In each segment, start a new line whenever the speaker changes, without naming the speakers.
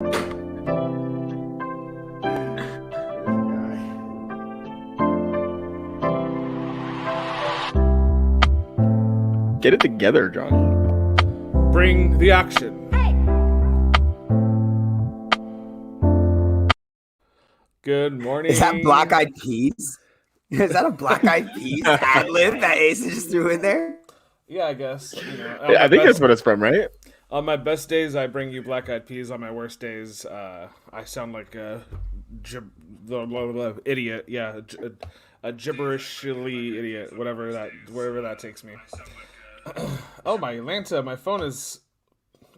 Get it together, John.
Bring the action. Good morning.
Is that Black Eyed Peas? Is that a Black Eyed Peas ad lib that Ace just threw in there?
Yeah, I guess.
I think that's what it's from, right?
On my best days, I bring you Black Eyed Peas. On my worst days, I sound like a idiot. Yeah, a gibberishly idiot. Wherever that takes me. Oh, my Lanta, my phone is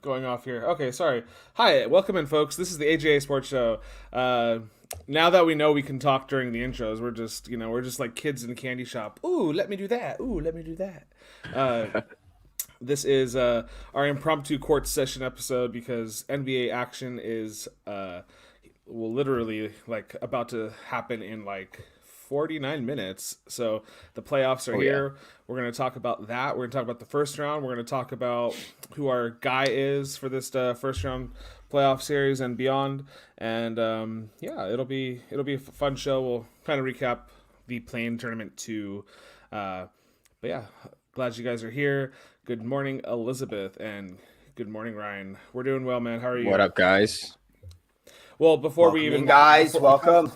going off here. Okay, sorry. Hi, welcome in, folks. This is the AJA Sports Show. Now that we know we can talk during the intros, we're just like kids in a candy shop. Ooh, let me do that. Ooh, let me do that. This is our impromptu court session episode because NBA action is literally like about to happen in like 49 minutes. So the playoffs are here. Yeah. We're going to talk about that. We're going to talk about the first round. We're going to talk about who our guy is for this first round playoff series and beyond. And it'll be a fun show. We'll kind of recap the play-in tournament too. But yeah, glad you guys are here. Good morning, Elizabeth, and good morning, Ryan. We're doing well, man. How are you?
What up, guys?
Well, before
welcome.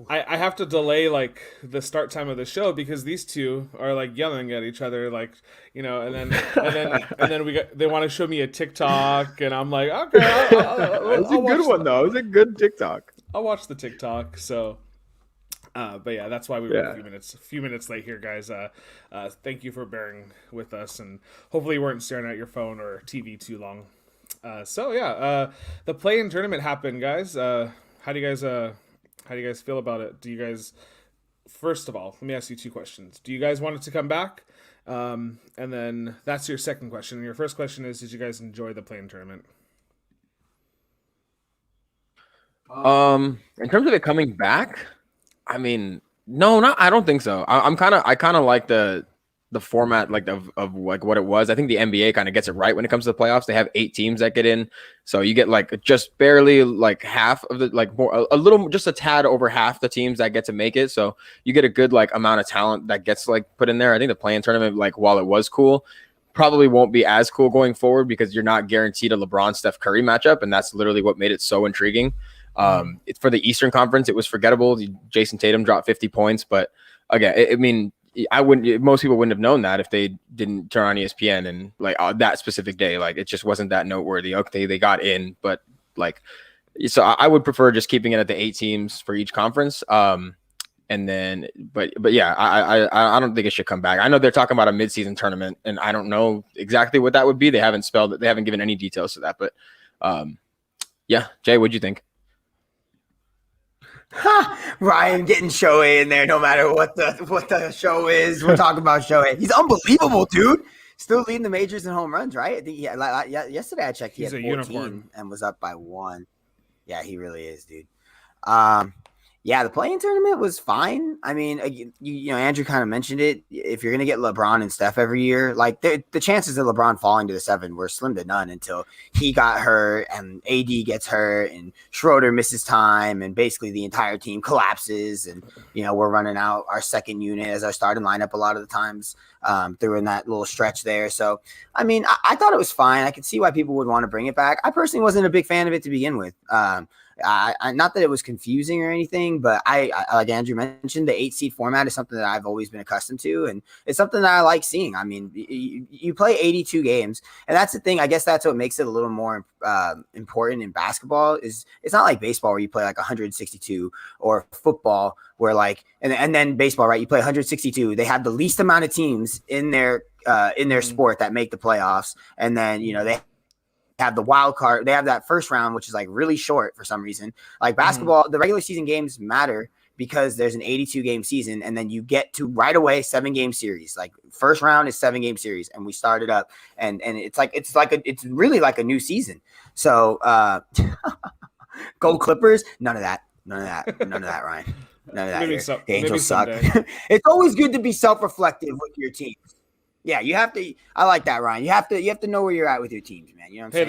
I have to delay like the start time of the show because these two are like yelling at each other, like, you know, and then they want to show me a TikTok, and I'm like, okay,
it's a good one though. It's a good TikTok.
I'll watch the TikTok. So, but yeah, that's why we were a few minutes late here, guys. Thank you for bearing with us, and hopefully you weren't staring at your phone or TV too long. The play-in tournament happened, guys. How do you guys feel about it? Do you guys, first of all, let me ask you two questions. Do you guys want it to come back? And then that's your second question. And your first question is, did you guys enjoy the play-in tournament?
In terms of it coming back, I mean, no, I don't think so. I kind of like the format like of like what it was. I think the NBA kind of gets it right when it comes to the playoffs. They have 8 teams that get in, so you get like just barely like half of the like more a little just a tad over half the teams that get to make it. So you get a good like amount of talent that gets like put in there. I think the play-in tournament, like while it was cool, probably won't be as cool going forward because you're not guaranteed a LeBron Steph Curry matchup, and that's literally what made it so intriguing. It's for the Eastern Conference. It was forgettable. Jason Tatum dropped 50 points, but again, I mean, most people wouldn't have known that if they didn't turn on ESPN and like that specific day. Like it just wasn't that noteworthy. Okay, they got in, but like, so I would prefer just keeping it at the 8 teams for each conference. And then, but yeah, I don't think it should come back. I know they're talking about a midseason tournament, and I don't know exactly what that would be. They haven't spelled it. They haven't given any details to that, but yeah, Jay, what'd you think?
Ryan getting Shohei in there no matter what the show is. We're talking about Shohei. He's unbelievable, dude. Still leading the majors in home runs, right? I think yesterday I checked, he had 14 unicorn and was up by 1. Yeah, he really is, dude. Yeah, the play-in tournament was fine. I mean, you know, Andrew kind of mentioned it. If you're going to get LeBron and Steph every year, like the chances of LeBron falling to the 7 were slim to none until he got hurt and AD gets hurt and Schroeder misses time and basically the entire team collapses. And, you know, we're running out our second unit as our starting lineup a lot of the times through in that little stretch there. So, I mean, I thought it was fine. I could see why people would want to bring it back. I personally wasn't a big fan of it to begin with. Not that it was confusing or anything, but I like Andrew mentioned, the 8 seed format is something that I've always been accustomed to, and it's something that I like seeing. I mean, you play 82 games, and that's the thing. I guess that's what makes it a little more important in basketball. Is it's not like baseball where you play like 162 or football where like and then baseball, right? You play 162. They have the least amount of teams in their sport that make the playoffs, and then you know they have the wild card. They have that first round, which is like really short for some reason. Like basketball, the regular season games matter because there's an 82 game season, and then you get to right away 7 game series. Like first round is 7 game series, and we started up, and it's really like a new season. So go Clippers. None of that, Ryan. None of that. The Angels suck. It's always good to be self-reflective with your teams. Yeah, you have to. I like that, Ryan. You have to know where you're at with your teams, man. You know what I'm saying?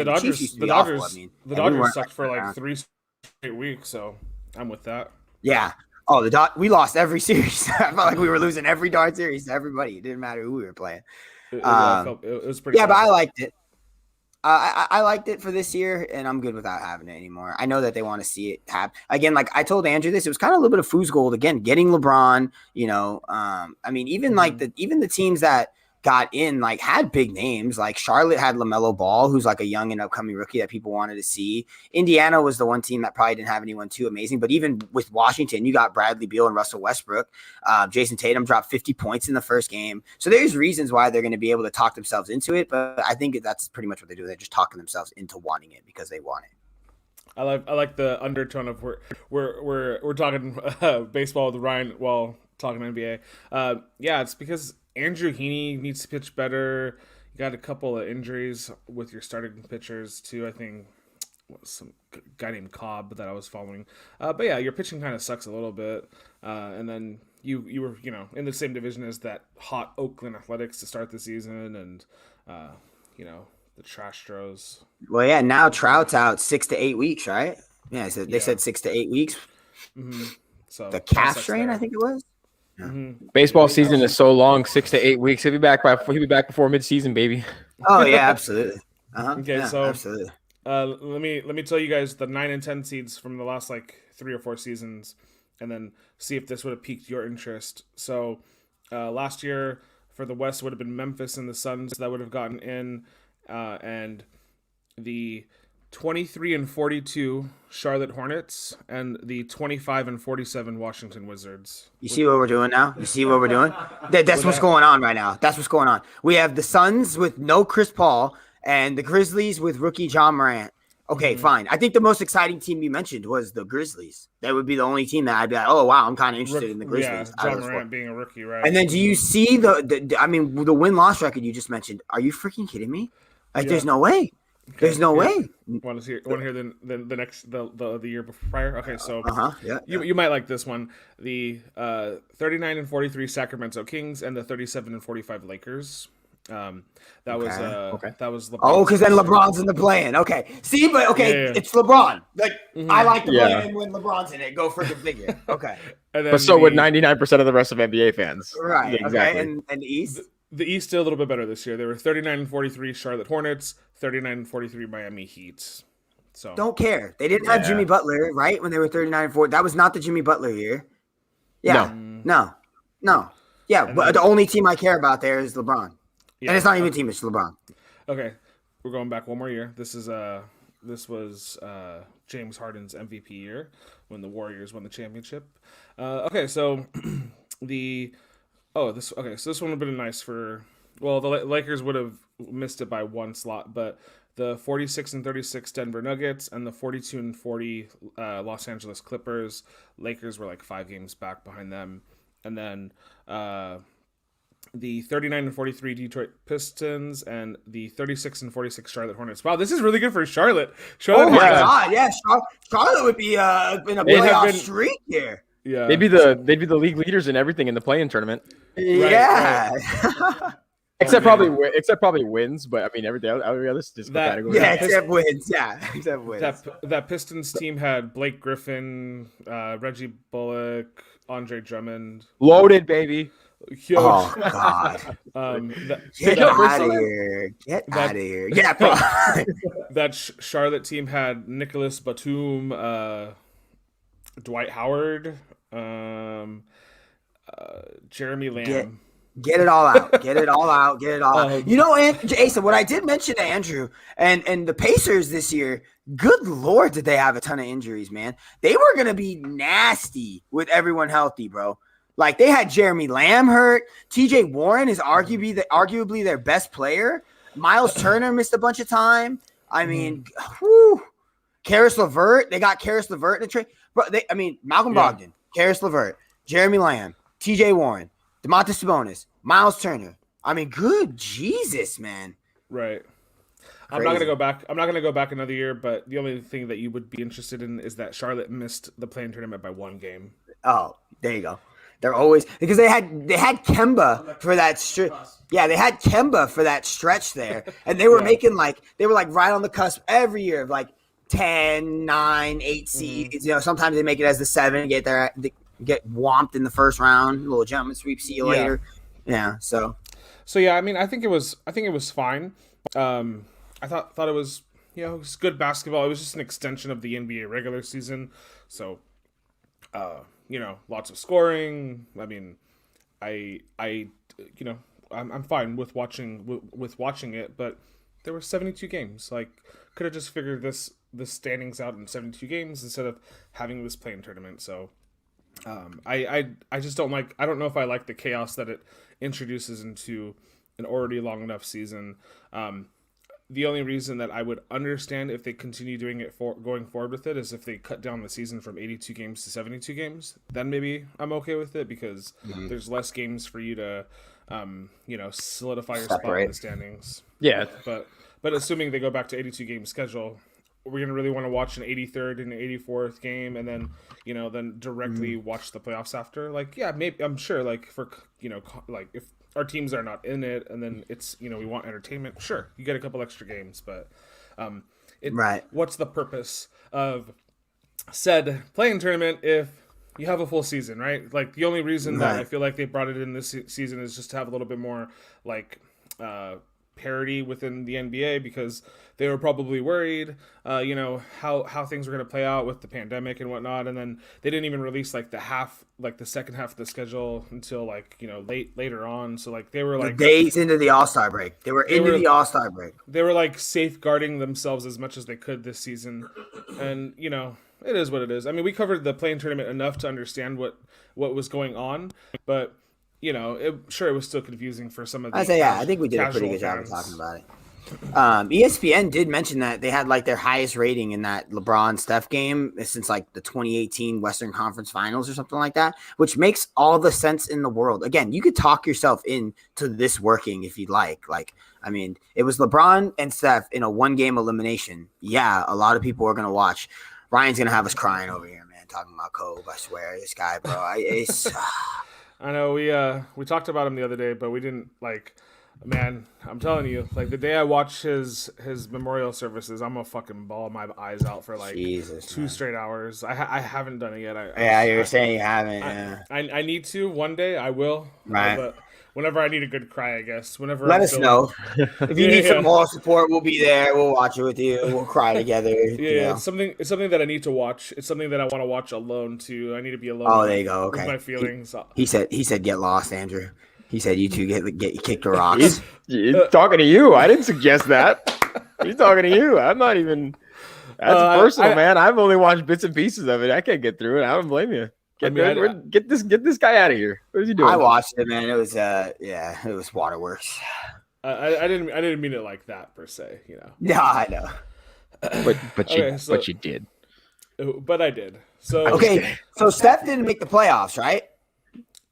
The Dodgers sucked for like 3 straight weeks, so I'm with that.
Yeah. Oh, we lost every series. I felt like we were losing every darn series to everybody. It didn't matter who we were playing.
It was pretty.
Yeah, but I liked it. I liked it for this year, and I'm good without having it anymore. I know that they want to see it happen again. Like I told Andrew, it was kind of a little bit of fool's gold again. Getting LeBron, I mean, even like the teams that got in like had big names. Like Charlotte had LaMelo Ball, who's like a young and upcoming rookie that people wanted to see. Indiana was the one team that probably didn't have anyone too amazing. But even with Washington, you got Bradley Beal and Russell Westbrook. Jason Tatum dropped 50 points in the first game. So there's reasons why they're going to be able to talk themselves into it. But I think that's pretty much what they do. They're just talking themselves into wanting it because they want it.
I like the undertone of we're talking baseball with Ryan while talking NBA. Yeah, it's because Andrew Heaney needs to pitch better. You got a couple of injuries with your starting pitchers too. I think some guy named Cobb that I was following. But yeah, your pitching kind of sucks a little bit. And then you were in the same division as that hot Oakland Athletics to start the season, and the Trastros.
Well, yeah, now Trout's out 6 to 8 weeks, right? Yeah, they said 6 to 8 weeks.
Mm-hmm. So
the calf strain, I think it was.
Yeah. Mm-hmm. Baseball season is so long, 6 to 8 weeks. He'll be back before midseason, baby.
Oh yeah, absolutely.
Okay,
yeah,
so
absolutely.
Let me tell you guys the 9 and 10 seeds from the last like 3 or 4 seasons, and then see if this would have piqued your interest. So last year for the West would have been Memphis and the Suns that would have gotten in, and the 23 and 42 Charlotte Hornets and the 25 and 47 Washington Wizards.
You see what we're doing now? You see what we're doing? That's what's going on right now. That's what's going on. We have the Suns with no Chris Paul and the Grizzlies with rookie John Morant. Okay, fine. I think the most exciting team you mentioned was the Grizzlies. That would be the only team that I'd be like, oh, wow, I'm kind of interested in the Grizzlies.
Yeah, John Morant being a rookie, right?
And then do you see the win-loss record you just mentioned? Are you freaking kidding me? Like, there's no way. Okay. There's no way.
Want to hear the next the year prior? Okay, so
yeah,
you might like this one. The 39 and 43 Sacramento Kings and the 37 and 45 Lakers. That was LeBron.
Oh, because then LeBron's in the play-in. Okay, see, but it's LeBron. Like I like the play-in when LeBron's in it. Go freaking figure. Okay,
but so would 99% of the rest of NBA fans.
Right.
Yeah, exactly.
Okay. And the East.
The East did a little bit better this year. They were 39 and 43 Charlotte Hornets, 39 and 43 Miami Heat. So
don't care. They didn't have Jimmy Butler, right? When they were 39 and 40. That was not the Jimmy Butler year. Yeah. No. Yeah, but the only team I care about there is LeBron. Yeah. And it's not even a team, it's LeBron.
Okay. We're going back one more year. This was James Harden's MVP year when the Warriors won the championship. So this one would have been nice for. Well, the Lakers would have missed it by one slot, but the 46 and 36 Denver Nuggets and the 42 and 40 Los Angeles Clippers, Lakers were like 5 games back behind them, and then the 39 and 43 Detroit Pistons and the 36 and 46 Charlotte Hornets. Wow, this is really good for Charlotte.
Oh my God, yeah, Charlotte would be in a playoff streak here.
Yeah,
they'd be the league leaders in everything in the play-in tournament.
Yeah.
Right. Except probably wins, but I mean every other statistical category.
Yeah, except wins. Yeah, except wins.
That Pistons team had Blake Griffin, Reggie Bullock, Andre Drummond,
loaded baby.
Yo. Oh God! Get out of here! Get out of here! Yeah,
that Charlotte team had Nicholas Batum, Dwight Howard, Jeremy Lamb.
Get it all out. Get it all out. Get it all out. Jason, what I did mention to Andrew and the Pacers this year, good Lord, did they have a ton of injuries, man. They were going to be nasty with everyone healthy, bro. Like, they had Jeremy Lamb hurt. TJ Warren is arguably their best player. Miles Turner missed a bunch of time. I mean, Karis LeVert. They got Karis LeVert in the trade. Malcolm Brogdon, Karis LeVert, Jeremy Lamb, TJ Warren, DeMontis Sabonis, Miles Turner. I mean, good Jesus, man.
Right. Crazy. I'm not gonna go back another year, but the only thing that you would be interested in is that Charlotte missed the play-in tournament by 1 game.
Oh, there you go. They're always because they had Kemba for that stretch. Yeah, they had Kemba for that stretch there, and they were making they were right on the cusp every year of 10, 9, 8 seeds. You know, sometimes they make it as the 7, get whomped in the first round, little gentleman sweep, see you later. Yeah, so
yeah, I mean, I think it was fine. I thought it was, it was good basketball. It was just an extension of the NBA regular season, so lots of scoring. I mean, I'm fine with watching it, but there were 72 games. Could have just figured the standings out in 72 games instead of having this play-in tournament. So I just don't like. I don't know if I like the chaos that it introduces into an already long enough season. The only reason that I would understand if they continue doing it going forward with it is if they cut down the season from 82 games to 72 games. Then maybe I'm okay with it because there's less games for you to, solidify your spot in the standings.
Yeah.
But assuming they go back to 82 game schedule, we're gonna really want to watch an 83rd and an 84th game, and then then directly watch the playoffs after. Maybe I'm sure for if our teams are not in it, and then it's we want entertainment. Sure, you get a couple extra games, but what's the purpose of said play-in tournament if you have a full season, right? The only reason that I feel like they brought it in this season is just to have a little bit more parity within the NBA because they were probably worried, how things were going to play out with the pandemic and whatnot, and then they didn't even release the second half of the schedule until later on. So they were
days into the All-Star break. They were into the All-Star break.
They were safeguarding themselves as much as they could this season, and it is what it is. I mean, we covered the play-in tournament enough to understand what was going on, but it was still confusing for some of the.
I think we did a pretty good job of talking about it. ESPN did mention that they had their highest rating in that LeBron Steph game since the 2018 Western Conference Finals or something like that, which makes all the sense in the world. Again, you could talk yourself into this working if you'd like. I mean, it was LeBron and Steph in a 1-game elimination. Yeah, a lot of people are going to watch. Ryan's going to have us crying over here, man, talking about Kobe. I swear, this guy, bro.
I know we talked about him the other day, but we didn't man, I'm telling you, the day I watch his memorial services, I'm gonna fucking bawl my eyes out for
Jesus,
2 straight hours. I haven't done it yet.
You're saying you haven't. Yeah.
I need to one day. I will.
Right.
But whenever I need a good cry, I guess. Whenever
let us know if you need some moral support. We'll be there. We'll watch it with you. We'll cry together.
Yeah, it's something that I need to watch. It's something that I want to watch alone too. I need to be alone.
Oh, there you go. Okay.
With my feelings.
He said get lost, Andrew. He said you two get kicked to rocks.
He's talking to you. I didn't suggest that. He's talking to you. I'm not even. That's personal, man. I've only watched bits and pieces of it. I can't get through it. I don't blame you. Get this guy out of here. What is he doing?
I watched it, man. It was it was waterworks.
I didn't mean it like that per se,
Yeah, I know.
But you did.
But I did. So
okay. So Steph didn't make the playoffs, right?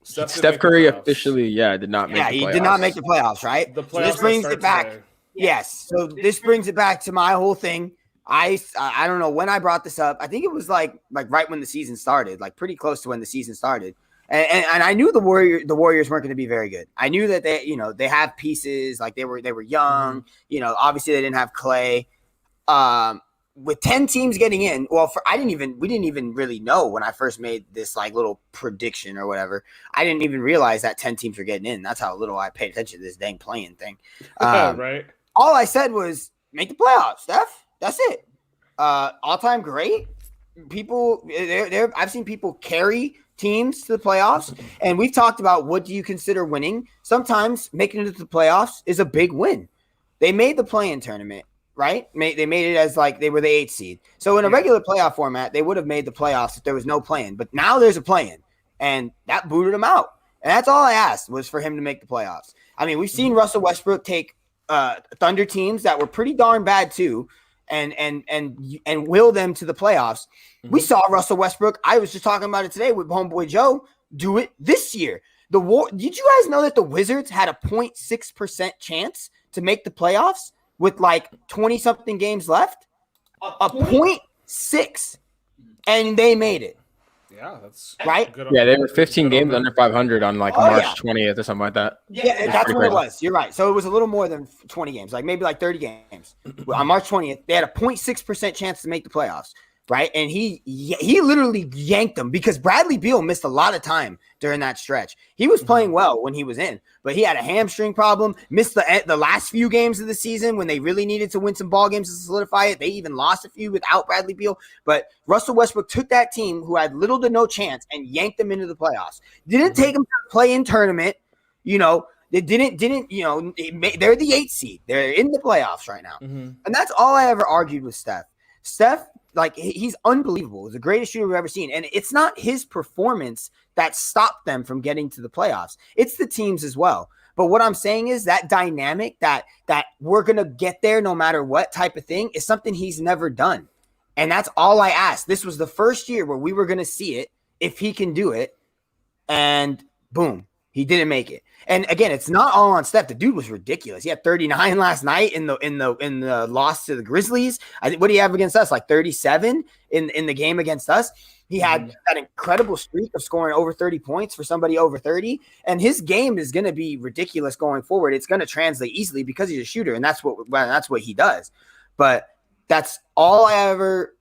Steph Curry officially, did not make the playoffs.
He did not make the playoffs, right?
The playoffs
so this brings it back.
Today.
Yes. So this brings it back to my whole thing. I don't know when I brought this up. I think it was like right when the season started, pretty close to when the season started. And I knew the Warriors weren't going to be very good. I knew that they have pieces, they were young, obviously they didn't have Clay. With 10 teams getting in, we didn't even really know when I first made this little prediction or whatever. I didn't even realize that 10 teams were getting in. That's how little I paid attention to this dang playing thing.
Right.
All I said was make the playoffs, Steph. That's it. All-time great. People, I've seen people carry teams to the playoffs, and we've talked about what do you consider winning. Sometimes making it to the playoffs is a big win. They made the play-in tournament. Right? They made it as they were the 8th seed. So in a regular playoff format, they would have made the playoffs if there was no play-in. But now there's a play-in, and that booted him out. And that's all I asked was for him to make the playoffs. I mean, we've seen Russell Westbrook take Thunder teams that were pretty darn bad too, and will them to the playoffs. Mm-hmm. We saw Russell Westbrook. I was just talking about it today with homeboy Joe. Do it this year. Did you guys know that the Wizards had a 0.6% chance to make the playoffs? With 20-something games left, a 0.6, and they made it.
Yeah, that's
right.
Good
Yeah, they were 15 games under 500 on like March 20th or something like that.
Yeah, that's what it was. You're right. So it was a little more than 20 games, like maybe like 30 games. On March 20th, they had a 0.6% chance to make the playoffs, right? And he literally yanked them because Bradley Beal missed a lot of time during that stretch. He was playing well when he was in, but he had a hamstring problem, missed the last few games of the season when they really needed to win some ball games to solidify it. They even lost a few without Bradley Beal, but Russell Westbrook took that team who had little to no chance and yanked them into the playoffs. Didn't take them to the play-in tournament. They didn't, they're the 8th seed. They're in the playoffs right now. And that's all I ever argued with Steph. Steph, like, he's unbelievable. He's the greatest shooter we've ever seen. And it's not his performance that stopped them from getting to the playoffs. It's the teams as well. But what I'm saying is that dynamic that we're going to get there no matter what type of thing is something he's never done. And that's all I asked. This was the first year where we were going to see it, if he can do it. And boom, he didn't make it. And again, it's not all on Steph. The dude was ridiculous. He had 39 last night in the loss to the Grizzlies. What do you have against us? Like 37 in the game against us. He had that incredible streak of scoring over 30 points for somebody over 30. And his game is going to be ridiculous going forward. It's going to translate easily because he's a shooter, and that's what he does. But that's all I ever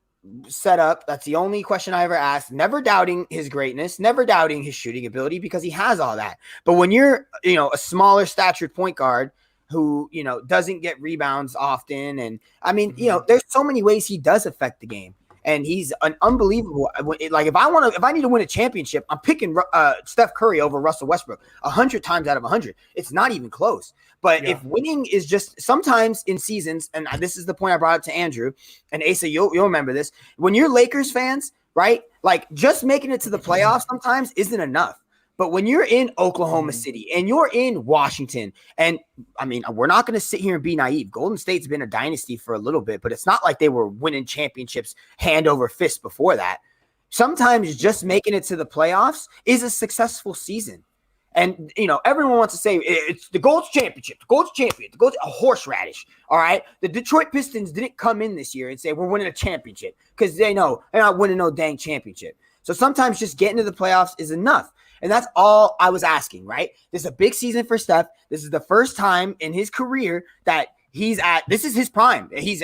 set up. That's the only question I ever asked. Never doubting his greatness, never doubting his shooting ability, because he has all that. But when you're, a smaller statured point guard who, doesn't get rebounds often, and I mean, there's so many ways he does affect the game. And he's an unbelievable. Like if I need to win a championship, I'm picking Steph Curry over Russell Westbrook 100 times out of 100. It's not even close. But if winning is just sometimes in seasons, and this is the point I brought up to Andrew and Asa, you'll remember this. When you're Lakers fans, right? Like just making it to the playoffs sometimes isn't enough. But when you're in Oklahoma City and you're in Washington, and I mean, we're not going to sit here and be naive. Golden State's been a dynasty for a little bit, but it's not like they were winning championships hand over fist before that. Sometimes just making it to the playoffs is a successful season. And, everyone wants to say it's the Gold's championship, the Gold's champion, the Gold's a horseradish. All right. The Detroit Pistons didn't come in this year and say we're winning a championship because they know they're not winning no dang championship. So sometimes just getting to the playoffs is enough. And that's all I was asking, right? This is a big season for Steph. This is the first time in his career that this is his prime. He's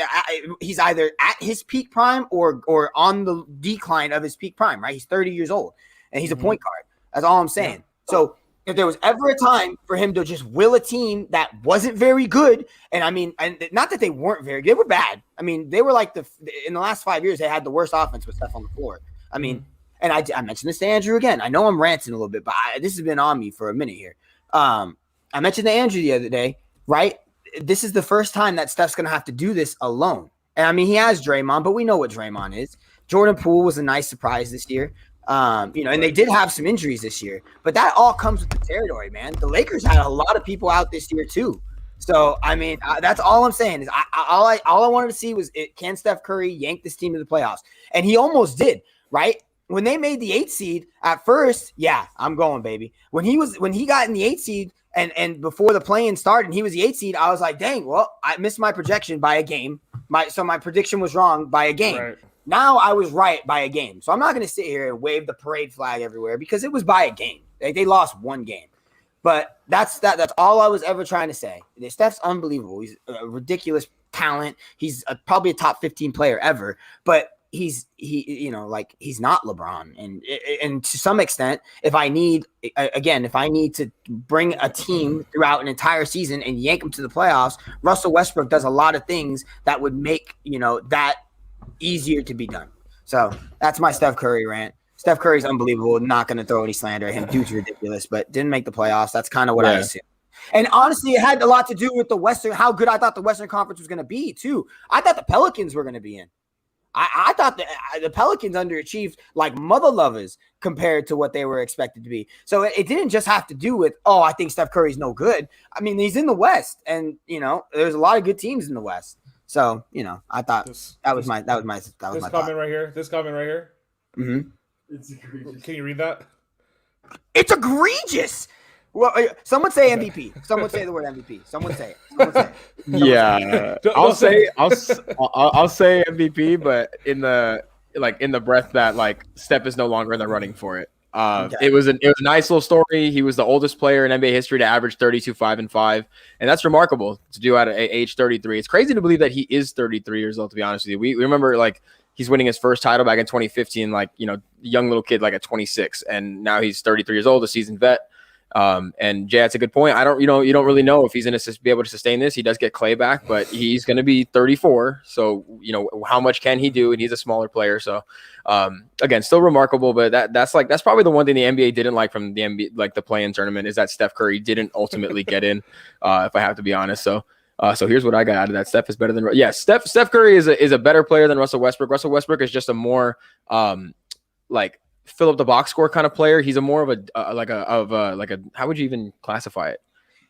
either at his peak prime or on the decline of his peak prime, right? He's 30 years old and he's a point guard. That's all I'm saying. Yeah. So if there was ever a time for him to just will a team that wasn't very good, and I mean, and not that they weren't very good, they were bad. I mean, they were like in the last 5 years, they had the worst offense with Steph on the floor. I mean, and I mentioned this to Andrew again. I know I'm ranting a little bit, but this has been on me for a minute here. I mentioned to Andrew the other day, right? This is the first time that Steph's going to have to do this alone. And I mean, he has Draymond, but we know what Draymond is. Jordan Poole was a nice surprise this year. And they did have some injuries this year, but that all comes with the territory, man. The Lakers had a lot of people out this year too. So, I mean, that's all I'm saying is all I wanted to see was can Steph Curry yank this team to the playoffs? And he almost did, right? When they made the 8th seed at first, yeah, I'm going, baby. When he got in the 8th seed and before the play-in started and he was the 8th seed, I was like, dang, well, I missed my projection by a game. So my prediction was wrong by a game. Right. Now I was right by a game. So I'm not going to sit here and wave the parade flag everywhere because it was by a game. They lost one game. But that's all I was ever trying to say. Steph's unbelievable. He's a ridiculous talent. He's probably a top 15 player ever. But he's not LeBron. And to some extent, if I need to bring a team throughout an entire season and yank them to the playoffs, Russell Westbrook does a lot of things that would make, that easier to be done. So that's my Steph Curry rant. Steph Curry's unbelievable. Not going to throw any slander at him. Dude's ridiculous, but didn't make the playoffs. That's kind of what I assumed. And honestly, it had a lot to do with how good I thought the Western Conference was going to be too. I thought the Pelicans were going to be in. I thought the Pelicans underachieved like mother lovers compared to what they were expected to be. So it didn't just have to do with, I think Steph Curry's no good. I mean, he's in the West, and there's a lot of good teams in the West. So I thought that was my comment right
here. This comment right here.
Mm-hmm.
It's egregious. Can you read that?
It's egregious. Well, someone say MVP. Someone say the word MVP. Someone say it.
Yeah, I'll say MVP, but like in the breath that like Steph is no longer in the running for it.
Okay.
It was a nice little story. He was the oldest player in NBA history to average 32, 5, and 5. And that's remarkable to do at age 33. It's crazy to believe that he is 33 years old, to be honest with you. We remember like he's winning his first title back in 2015, like, young little kid, like at 26. And now he's 33 years old, a seasoned vet. And Jay, that's a good point. You don't really know if he's going to be able to sustain this. He does get Clay back, but he's going to be 34. So, how much can he do? And he's a smaller player. So, again, still remarkable, but that's probably the one thing the NBA didn't like from the NBA, like the play-in tournament, is that Steph Curry didn't ultimately get in, if I have to be honest. So here's what I got out of that. Steph is better than, Steph Curry is a better player than Russell Westbrook. Russell Westbrook is just a more, fill up the box score kind of player. He's a more of a how would you even classify it?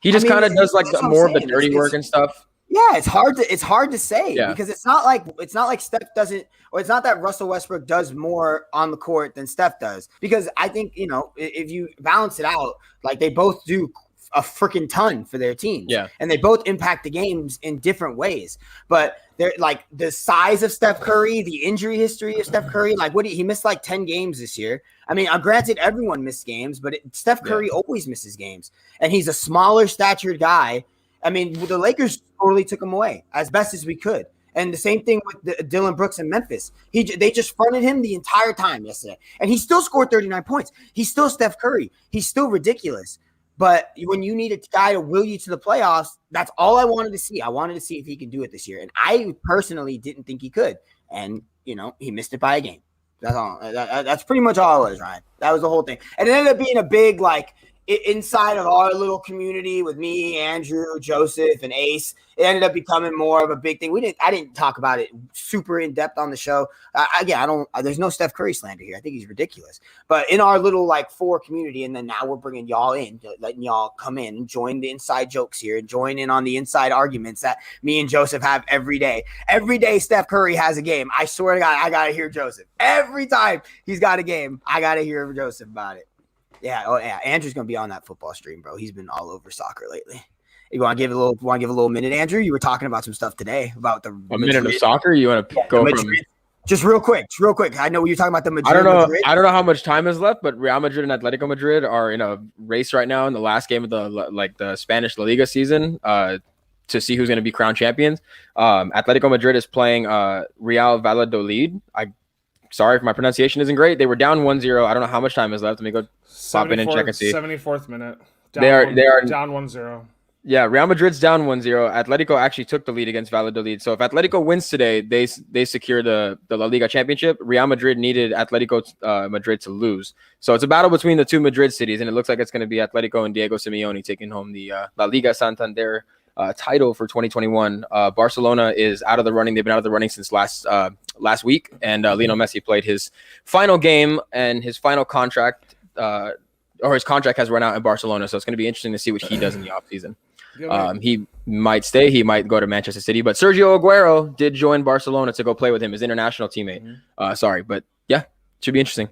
He just kind of does like more of the dirty work and stuff.
Yeah, it's hard to say because it's not like Steph doesn't, or it's not that Russell Westbrook does more on the court than Steph does, because I think, if you balance it out, like they both do a freaking ton for their teams.
Yeah.
And they both impact the games in different ways. But they're like the size of Steph Curry, the injury history of Steph Curry, like he missed like 10 games this year. I mean, granted, everyone missed games, but Steph Curry always misses games. And he's a smaller statured guy. I mean, the Lakers totally took him away as best as we could. And the same thing with Dylan Brooks in Memphis. They just fronted him the entire time yesterday. And he still scored 39 points. He's still Steph Curry. He's still ridiculous. But when you need a guy to will you to the playoffs, that's all I wanted to see. I wanted to see if he could do it this year. And I personally didn't think he could. And, he missed it by a game. That's all. That's pretty much all it was, Ryan. That was the whole thing. And it ended up being a big, inside of our little community with me, Andrew, Joseph, and Ace. It ended up becoming more of a big thing. I didn't talk about it super in depth on the show. There's no Steph Curry slander here. I think he's ridiculous. But in our little 4 community, and then now we're bringing y'all in, letting y'all come in and join the inside jokes here and join in on the inside arguments that me and Joseph have every day. Every day Steph Curry has a game, I swear to God, I got to hear Joseph. Every time he's got a game, I got to hear Joseph about it. Yeah, Andrew's gonna be on that football stream, bro. He's been all over soccer lately. You want to give a little minute, Andrew? You were talking about some stuff today about the
minute of soccer. You want to go from
just real quick. I know you're talking about the Madrid.
I don't know how much time is left, but Real Madrid and Atletico Madrid are in a race right now in the last game of the Spanish La Liga season to see who's going to be crowned champions. Atletico Madrid is playing Real Valladolid. Sorry if my pronunciation isn't great. They were down 1-0. I don't know how much time is left. Let me go pop in and check and see.
74th minute.
They are
down 1-0.
Yeah, Real Madrid's down 1-0. Atletico actually took the lead against Valladolid. So if Atletico wins today, they secure the La Liga championship. Real Madrid needed Atletico Madrid to lose. So it's a battle between the two Madrid cities, and it looks like it's going to be Atletico and Diego Simeone taking home the La Liga Santander title for 2021. Barcelona is out of the running. They've been out of the running since last week, and Lionel Messi played his final game and his final contract, or his contract has run out in Barcelona. So it's going to be interesting to see what he does in the offseason. He might stay. He might go to Manchester City, but Sergio Aguero did join Barcelona to go play with him, his international teammate. But yeah, should be interesting.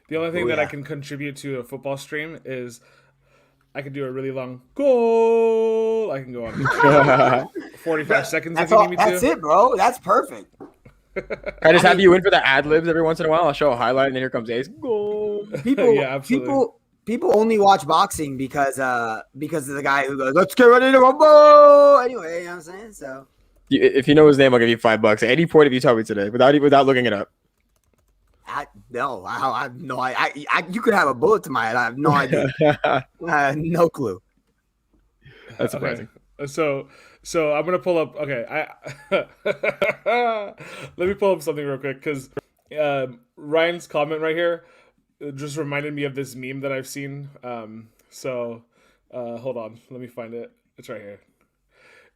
The only thing that I can contribute to a football stream is I can do a really long goal. I can go on 45 seconds if you need me to.
That's it, bro. That's perfect.
I just have you in for the ad libs every once in a while. I'll show a highlight, and then here comes Ace. Goal.
People only watch boxing because of the guy who goes, "Let's get ready to rumble." Anyway, you know what I'm saying? So
if you know his name, I'll give you $5 at any point if you tell me today without looking it up.
I have no idea. You could have a bullet to my head. I have no idea. No clue.
That's surprising.
Okay. So I'm gonna pull up. Okay, let me pull up something real quick because Ryan's comment right here just reminded me of this meme that I've seen. Hold on, let me find it. It's right here.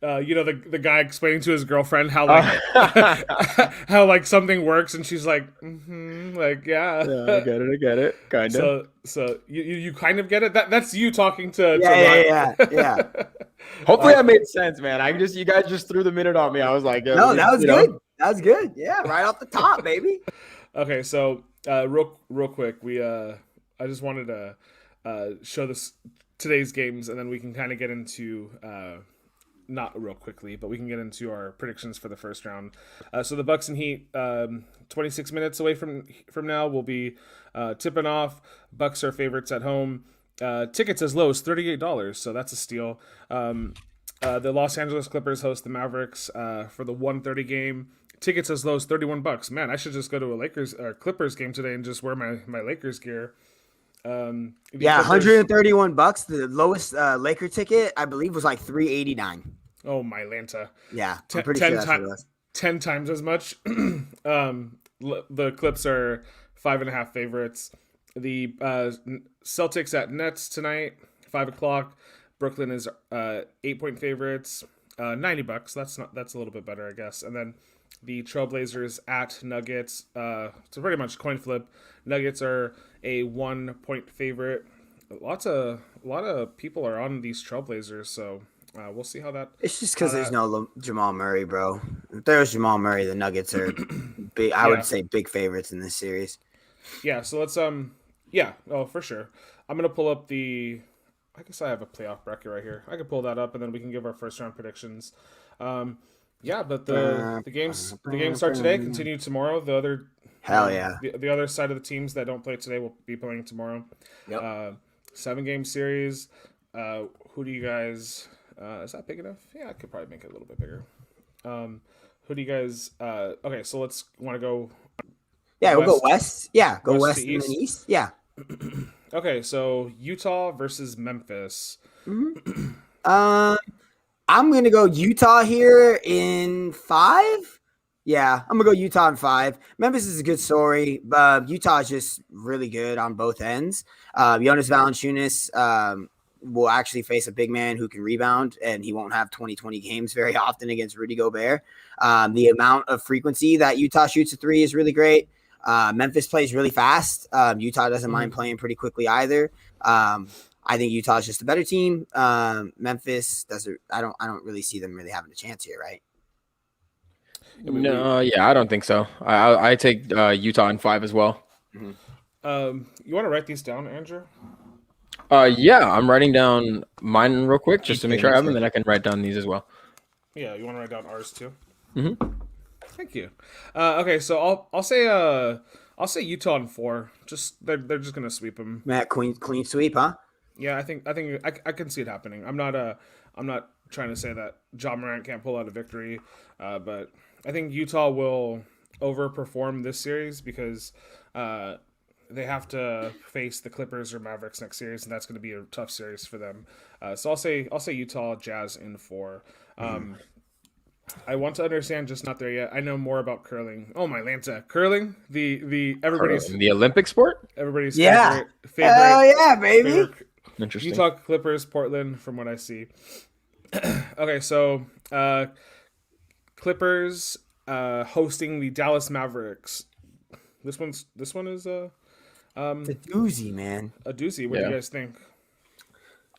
The guy explaining to his girlfriend how how something works, and she's like, yeah,
I get it, kind of.
So you kind of get it. That's you talking to
yeah.
Hopefully
that made sense, man. You guys just threw the minute on me. I was like,
no, that was good. That was good. Yeah, right off the top, baby.
Okay, so real quick, I just wanted to show today's games, and then we can kind of get into not real quickly, but we can get into our predictions for the first round. So the Bucks and Heat, 26 minutes away from now, will be tipping off. Bucks are favorites at home. Tickets as low as $38, so that's a steal. The Los Angeles Clippers host the Mavericks for the 1:30 game. Tickets as low as $31. Man, I should just go to a Lakers or Clippers game today and just wear my Lakers gear.
Yeah, $131. The lowest Laker ticket, I believe, was like $389.
Oh, my Lanta.
Yeah, I'm pretty sure that's what it was.
10 times as much. The Clips are 5.5 favorites. The Celtics at Nets tonight, 5:00. Brooklyn is 8-point favorites, $90. That's a little bit better, I guess. And then the Trailblazers at Nuggets. So pretty much coin flip. Nuggets are a 1-point favorite. A lot of people are on these Trailblazers, so we'll see how that.
It's just because there's no Jamal Murray, bro. If there was Jamal Murray, the Nuggets are big. I would say big favorites in this series.
Yeah. So let's for sure. I'm gonna pull up the. I guess I have a playoff bracket right here. I can pull that up, and then we can give our first round predictions. But the games start today, continue tomorrow. The other the other side of the teams that don't play today will be playing tomorrow.
Yep.
7-game series. Who do you guys? Is that big enough? Yeah, I could probably make it a little bit bigger. Who do you guys? Okay, so let's want to go.
Yeah, we'll go west. Yeah, go west
and
then east. Yeah.
Okay, so Utah versus Memphis.
Mm-hmm. I'm gonna go Utah here in 5. Yeah, I'm gonna go Utah in 5. Memphis is a good story. Utah is just really good on both ends. Jonas Valanciunas will actually face a big man who can rebound, and he won't have 20-20 games very often against Rudy Gobert. The amount of frequency that Utah shoots a 3 is really great. Memphis plays really fast. Utah doesn't mind playing pretty quickly either. I think Utah is just a better team. Memphis doesn't. I don't really see them really having a chance here, right?
No, yeah, I don't think so. I take Utah in 5 as well.
Mm-hmm. You want to write these down, Andrew?
Yeah, I'm writing down mine real quick just to make sure I have them, and then I can write down these as well.
Yeah, you want to write down ours too?
Mm-hmm.
Thank you. Okay, so I'll say Utah in 4. Just they're just gonna sweep them.
Matt, clean sweep, huh?
Yeah, I think I can see it happening. I'm not trying to say that John Morant can't pull out a victory, but I think Utah will overperform this series because they have to face the Clippers or Mavericks next series, and that's going to be a tough series for them. So I'll say Utah Jazz in 4. I want to understand, just not there yet. I know more about curling. Oh my Lanta, curling, the everybody's
curling, the Olympic sport.
Everybody's
favorite.
Hell
yeah, baby.
Favorite,
Interesting.
Utah Clippers, Portland, from what I see. Okay, so Clippers hosting the Dallas Mavericks. This one is a
doozy, man.
A doozy. What do you guys think?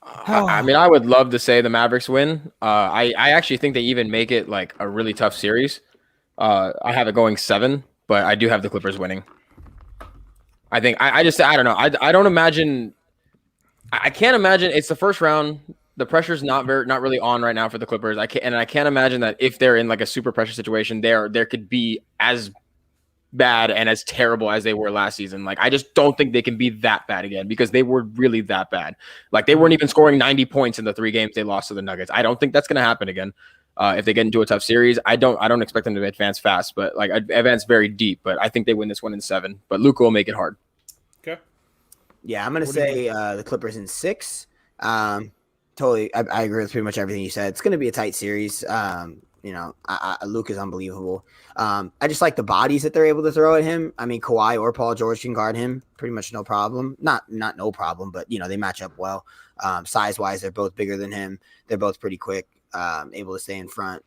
I mean, I would love to say the Mavericks win. I actually think they even make it like a really tough series. I have it going 7, but I do have the Clippers winning. I think I don't know. I don't imagine. I can't imagine. It's the first round. The pressure's not really on right now for the Clippers. I can't imagine that if they're in like a super pressure situation, there could be as bad and as terrible as they were last season. Like, I just don't think they can be that bad again because they were really that bad. Like, they weren't even scoring 90 points in the 3 games they lost to the Nuggets. I don't think that's going to happen again. If they get into a tough series, I don't expect them to advance fast, but like advance very deep. But I think they win this one in 7. But Luka will make it hard.
Okay.
Yeah, I'm gonna say the Clippers in 6. Totally, I agree with pretty much everything you said. It's gonna be a tight series. Luke is unbelievable. I just like the bodies that they're able to throw at him. I mean, Kawhi or Paul George can guard him pretty much no problem. Not no problem, but they match up well. Size wise, they're both bigger than him. They're both pretty quick, able to stay in front.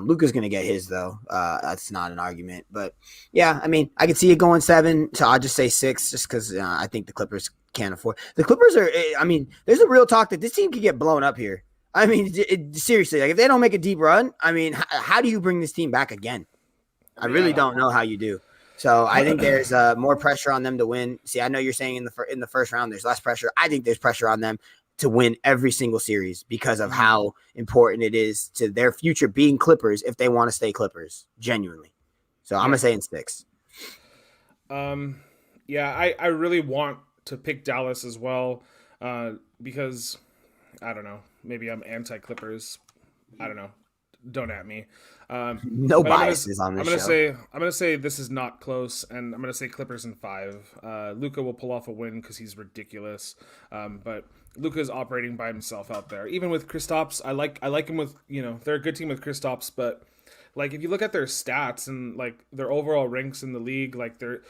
Luka's gonna get his though. That's not an argument. But yeah, I mean, I could see it going 7. So I'll just say 6, just because I think the Clippers can't afford. The Clippers are. I mean, there's a real talk that this team could get blown up here. I mean, seriously, like if they don't make a deep run, I mean, how do you bring this team back again? I really don't know how you do. So I think there's more pressure on them to win. See, I know you're saying in the first round there's less pressure. I think there's pressure on them. to win every single series because of how important it is to their future being Clippers if they want to stay Clippers, genuinely. So I'm gonna say in 6.
Yeah, I really want to pick Dallas as well, because I don't know, maybe I'm anti-Clippers. I don't know. Don't at me.
No biases on this show.
I'm gonna say this is not close, and I'm gonna say Clippers in 5. Luka will pull off a win because he's ridiculous, but Luka's operating by himself out there. Even with Kristaps, I like him with they're a good team with Kristaps, but like if you look at their stats and like their overall ranks in the league, like their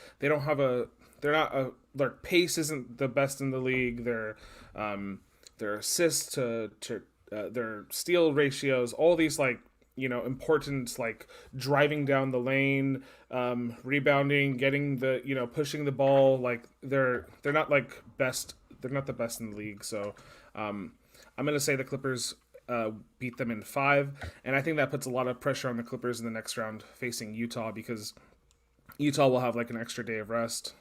pace isn't the best in the league. Their assists to their steal ratios, all these like important like driving down the lane, rebounding, getting the pushing the ball, like they're not like best. They're not the best in the league. So I'm gonna say the Clippers beat them in 5, and I think that puts a lot of pressure on the Clippers in the next round facing Utah, because Utah will have like an extra day of rest,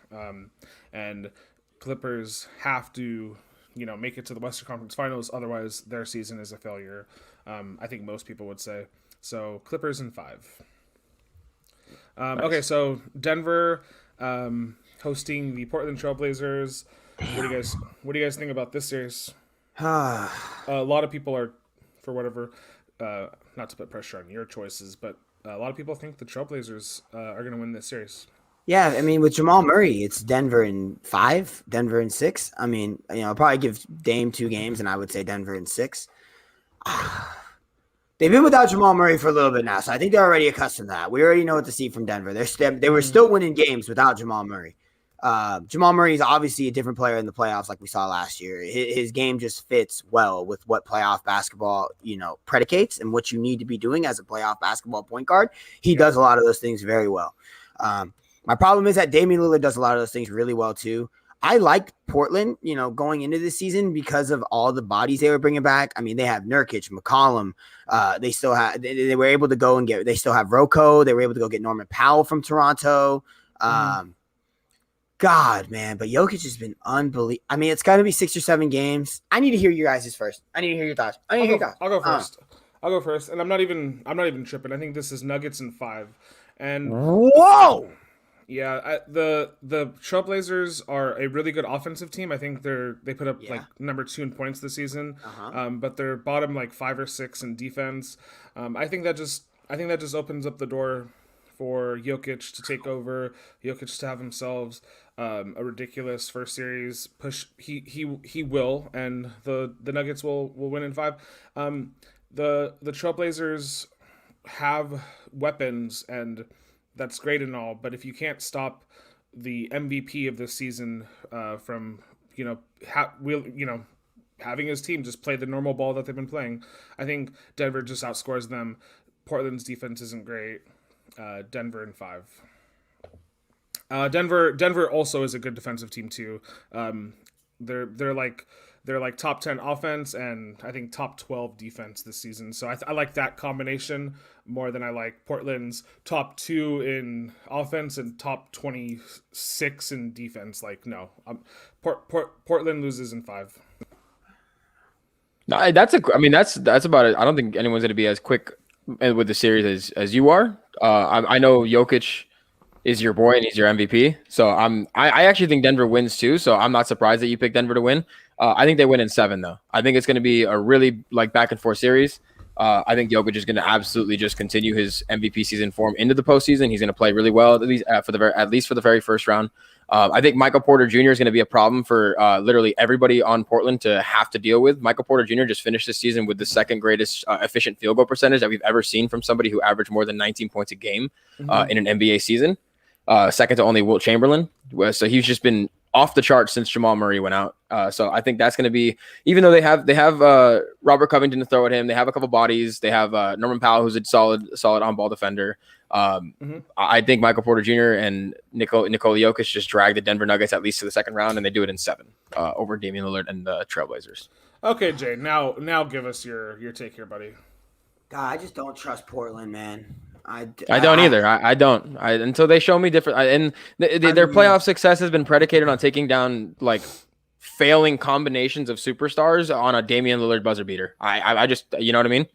and Clippers have to make it to the Western Conference Finals, otherwise their season is a failure. I think most people would say. So Clippers in 5. Nice. Okay, so Denver hosting the Portland Trailblazers. Damn. What do you guys think about this series? A lot of people are, for whatever, not to put pressure on your choices, but a lot of people think the Trailblazers are going to win this series.
Yeah, I mean, with Jamal Murray, it's Denver in 5, Denver in 6. I mean, I'll probably give Dame 2 games, and I would say Denver in 6. They've been without Jamal Murray for a little bit now, so I think they're already accustomed to that. We already know what to see from Denver. They were still winning games without Jamal Murray. Jamal Murray is obviously a different player in the playoffs, like we saw last year. His game just fits well with what playoff basketball, predicates and what you need to be doing as a playoff basketball point guard. He does a lot of those things very well. My problem is that Damian Lillard does a lot of those things really well too. I liked Portland, going into this season because of all the bodies they were bringing back. I mean, they have Nurkic, McCollum. They still have. They were able to go and get. They still have Rocco. They were able to go get Norman Powell from Toronto. God, man, but Jokic has been unbelievable. I mean, it's got to be 6 or 7 games. I need to hear you guys first. I need to hear your thoughts. I'll
go first. I'll go first, and I'm not even tripping. I think this is Nuggets in 5. And
whoa.
Yeah, the Trailblazers are a really good offensive team. I think they put up like number 2 in points this season, but they're bottom like 5 or 6 in defense. I think that just opens up the door for Jokic to take over. Jokic to have himself a ridiculous first series push. He will, and the Nuggets will win in 5. The Trailblazers have weapons, and that's great and all, but if you can't stop the MVP of this season from having his team just play the normal ball that they've been playing, I think Denver just outscores them. Portland's defense isn't great. Denver in 5. Denver also is a good defensive team too. They're like top 10 offense and I think top 12 defense this season. So I like that combination more than I like Portland's top 2 in offense and top 26 in defense. Like, no, Portland loses in 5.
No, that's about it. I don't think anyone's going to be as quick with the series as you are. I know Jokic is your boy and he's your MVP. So I actually think Denver wins too. So I'm not surprised that you picked Denver to win. I think they win in 7 though. I think it's going to be a really like back and forth series. I think Jokic is going to absolutely just continue his MVP season form into the postseason. He's going to play really well at least for the very first round. I think Michael Porter Jr. is going to be a problem for literally everybody on Portland to have to deal with. Michael Porter Jr. just finished this season with the second greatest efficient field goal percentage that we've ever seen from somebody who averaged more than 19 points a game in an NBA season. Second to only Wilt Chamberlain. So he's just been off the charts since Jamal Murray went out. So I think that's going to be, even though they have Robert Covington to throw at him, they have a couple bodies. They have Norman Powell, who's a solid on-ball defender. I think Michael Porter Jr. and Nikola Jokic just drag the Denver Nuggets at least to the second round, and they do it in 7 over Damian Lillard and the Trailblazers.
Okay, Jay. Now give us your take here, buddy.
God, I just don't trust Portland, man.
I don't either. I don't. Until they show me different. Their playoff success has been predicated on taking down like failing combinations of superstars on a Damian Lillard buzzer beater. I just, you know what I mean?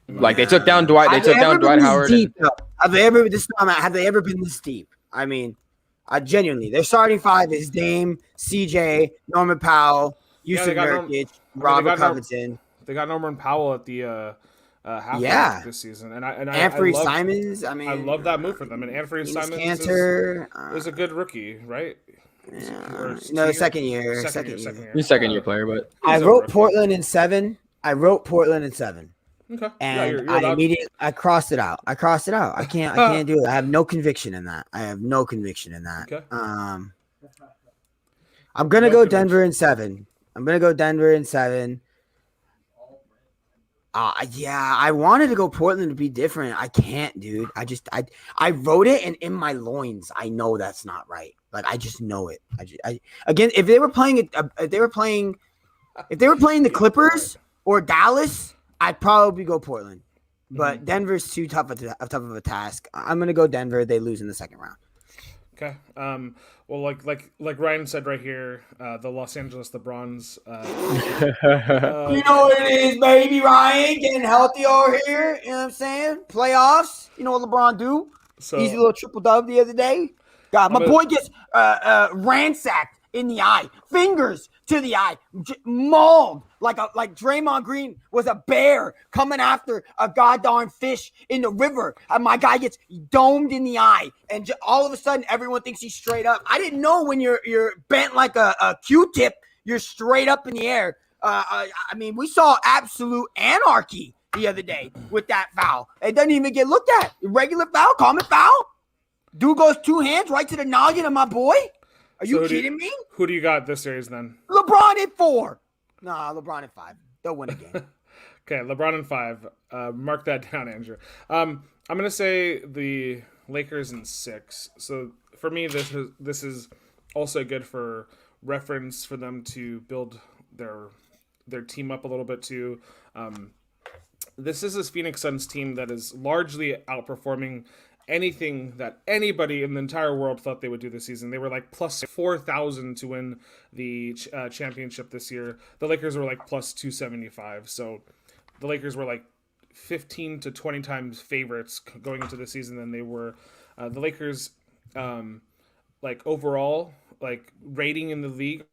Like they took down Dwight. They took down Dwight Howard.
Deep, have they ever been this deep? I mean, genuinely, their starting five is Dame, CJ, Norman Powell, Yusuf Nurkic, Robert Covington.
They got Norman Powell at the half this season, and
Anthony Simons. I mean,
I love that move for them. And Anthony Simons is a good rookie, right?
No, second year.
He's second year player, but
I wrote Portland in 7.
Okay.
And I crossed it out. I can't do it. I have no conviction in that.
Okay.
I'm gonna go Denver in 7. Yeah, I wanted to go Portland to be different. I can't, dude. I wrote it, and in my loins, I know that's not right. Like I just know it. Again, if they were playing the Clippers or Dallas, I'd probably go Portland. But Denver's too tough of a task. I'm gonna go Denver. They lose in the second round.
Okay. Well, like Ryan said right here, the Los Angeles LeBrons.
You know what it is, baby. Ryan getting healthy over here. You know what I'm saying? Playoffs. You know what LeBron do?
So,
easy little triple dub the other day. God, my boy gets ransacked in the eye, fingers to the eye, mauled like Draymond Green was a bear coming after a goddamn fish in the river. And my guy gets domed in the eye, and all of a sudden, everyone thinks he's straight up. I didn't know when you're bent like a Q-tip, you're straight up in the air. I mean, we saw absolute anarchy the other day with that foul. It doesn't even get looked at. Regular foul, common foul. Dude goes 2 hands right to the noggin of my boy. Are you kidding me?
Who do you got this series then?
LeBron in 4. Nah, LeBron in 5. They'll win again.
Okay, LeBron in 5. Mark that down, Andrew. I'm gonna say the Lakers in 6. So for me, this is also good for reference for them to build their team up a little bit too. This is this Phoenix Suns team that is largely outperforming anything that anybody in the entire world thought they would do this season. They were like plus 4,000 to win the championship this year. The Lakers were like plus 275. So the Lakers were like 15 to 20 times favorites going into the season than they were. The Lakers, like overall, like rating in the league,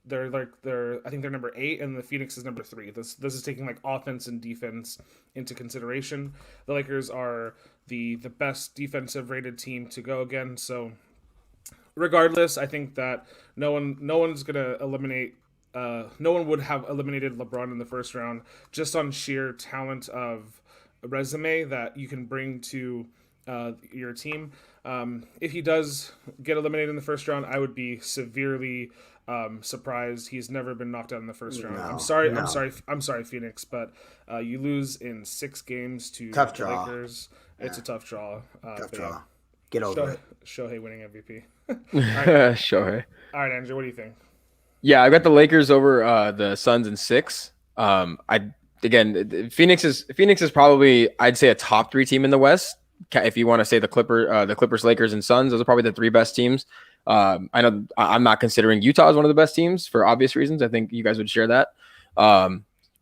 they're I think they're number 8 and the Phoenix is number 3. This is taking like offense and defense into consideration. The Lakers are the best defensive rated team to go again. So regardless, I think that no one's gonna eliminate. No one would have eliminated LeBron in the first round just on sheer talent of a resume that you can bring to your team. If he does get eliminated in the first round, I would be severely surprised. He's never been knocked out in the first round. I'm sorry, Phoenix, but you lose in 6 games to
tough
the
draw.
Lakers. It's a tough draw.
Tough draw. Get over it.
Shohei winning MVP.
All right. Shohei.
All right, Andrew, what do you think?
Yeah, I got the Lakers over the Suns in 6. Phoenix is probably, I'd say, a top 3 team in the West. If you want to say the Clippers, Lakers, and Suns, those are probably the 3 best teams. I know I'm not considering Utah as one of the best teams for obvious reasons. I think you guys would share that.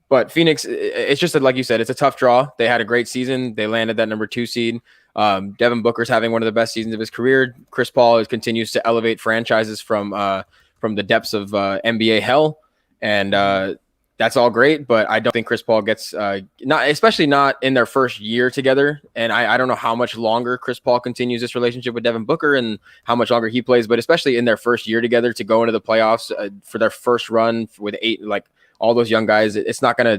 But Phoenix, it's just like you said, it's a tough draw. They had a great season. They landed that number 2 seed. Devin Booker's having one of the best seasons of his career. Chris Paul continues to elevate franchises from the depths of NBA hell, and that's all great. But I don't think Chris Paul gets especially not in their first year together. And I don't know how much longer Chris Paul continues this relationship with Devin Booker and how much longer he plays. But especially in their first year together to go into the playoffs for their first run with 8 all those young guys, it's not gonna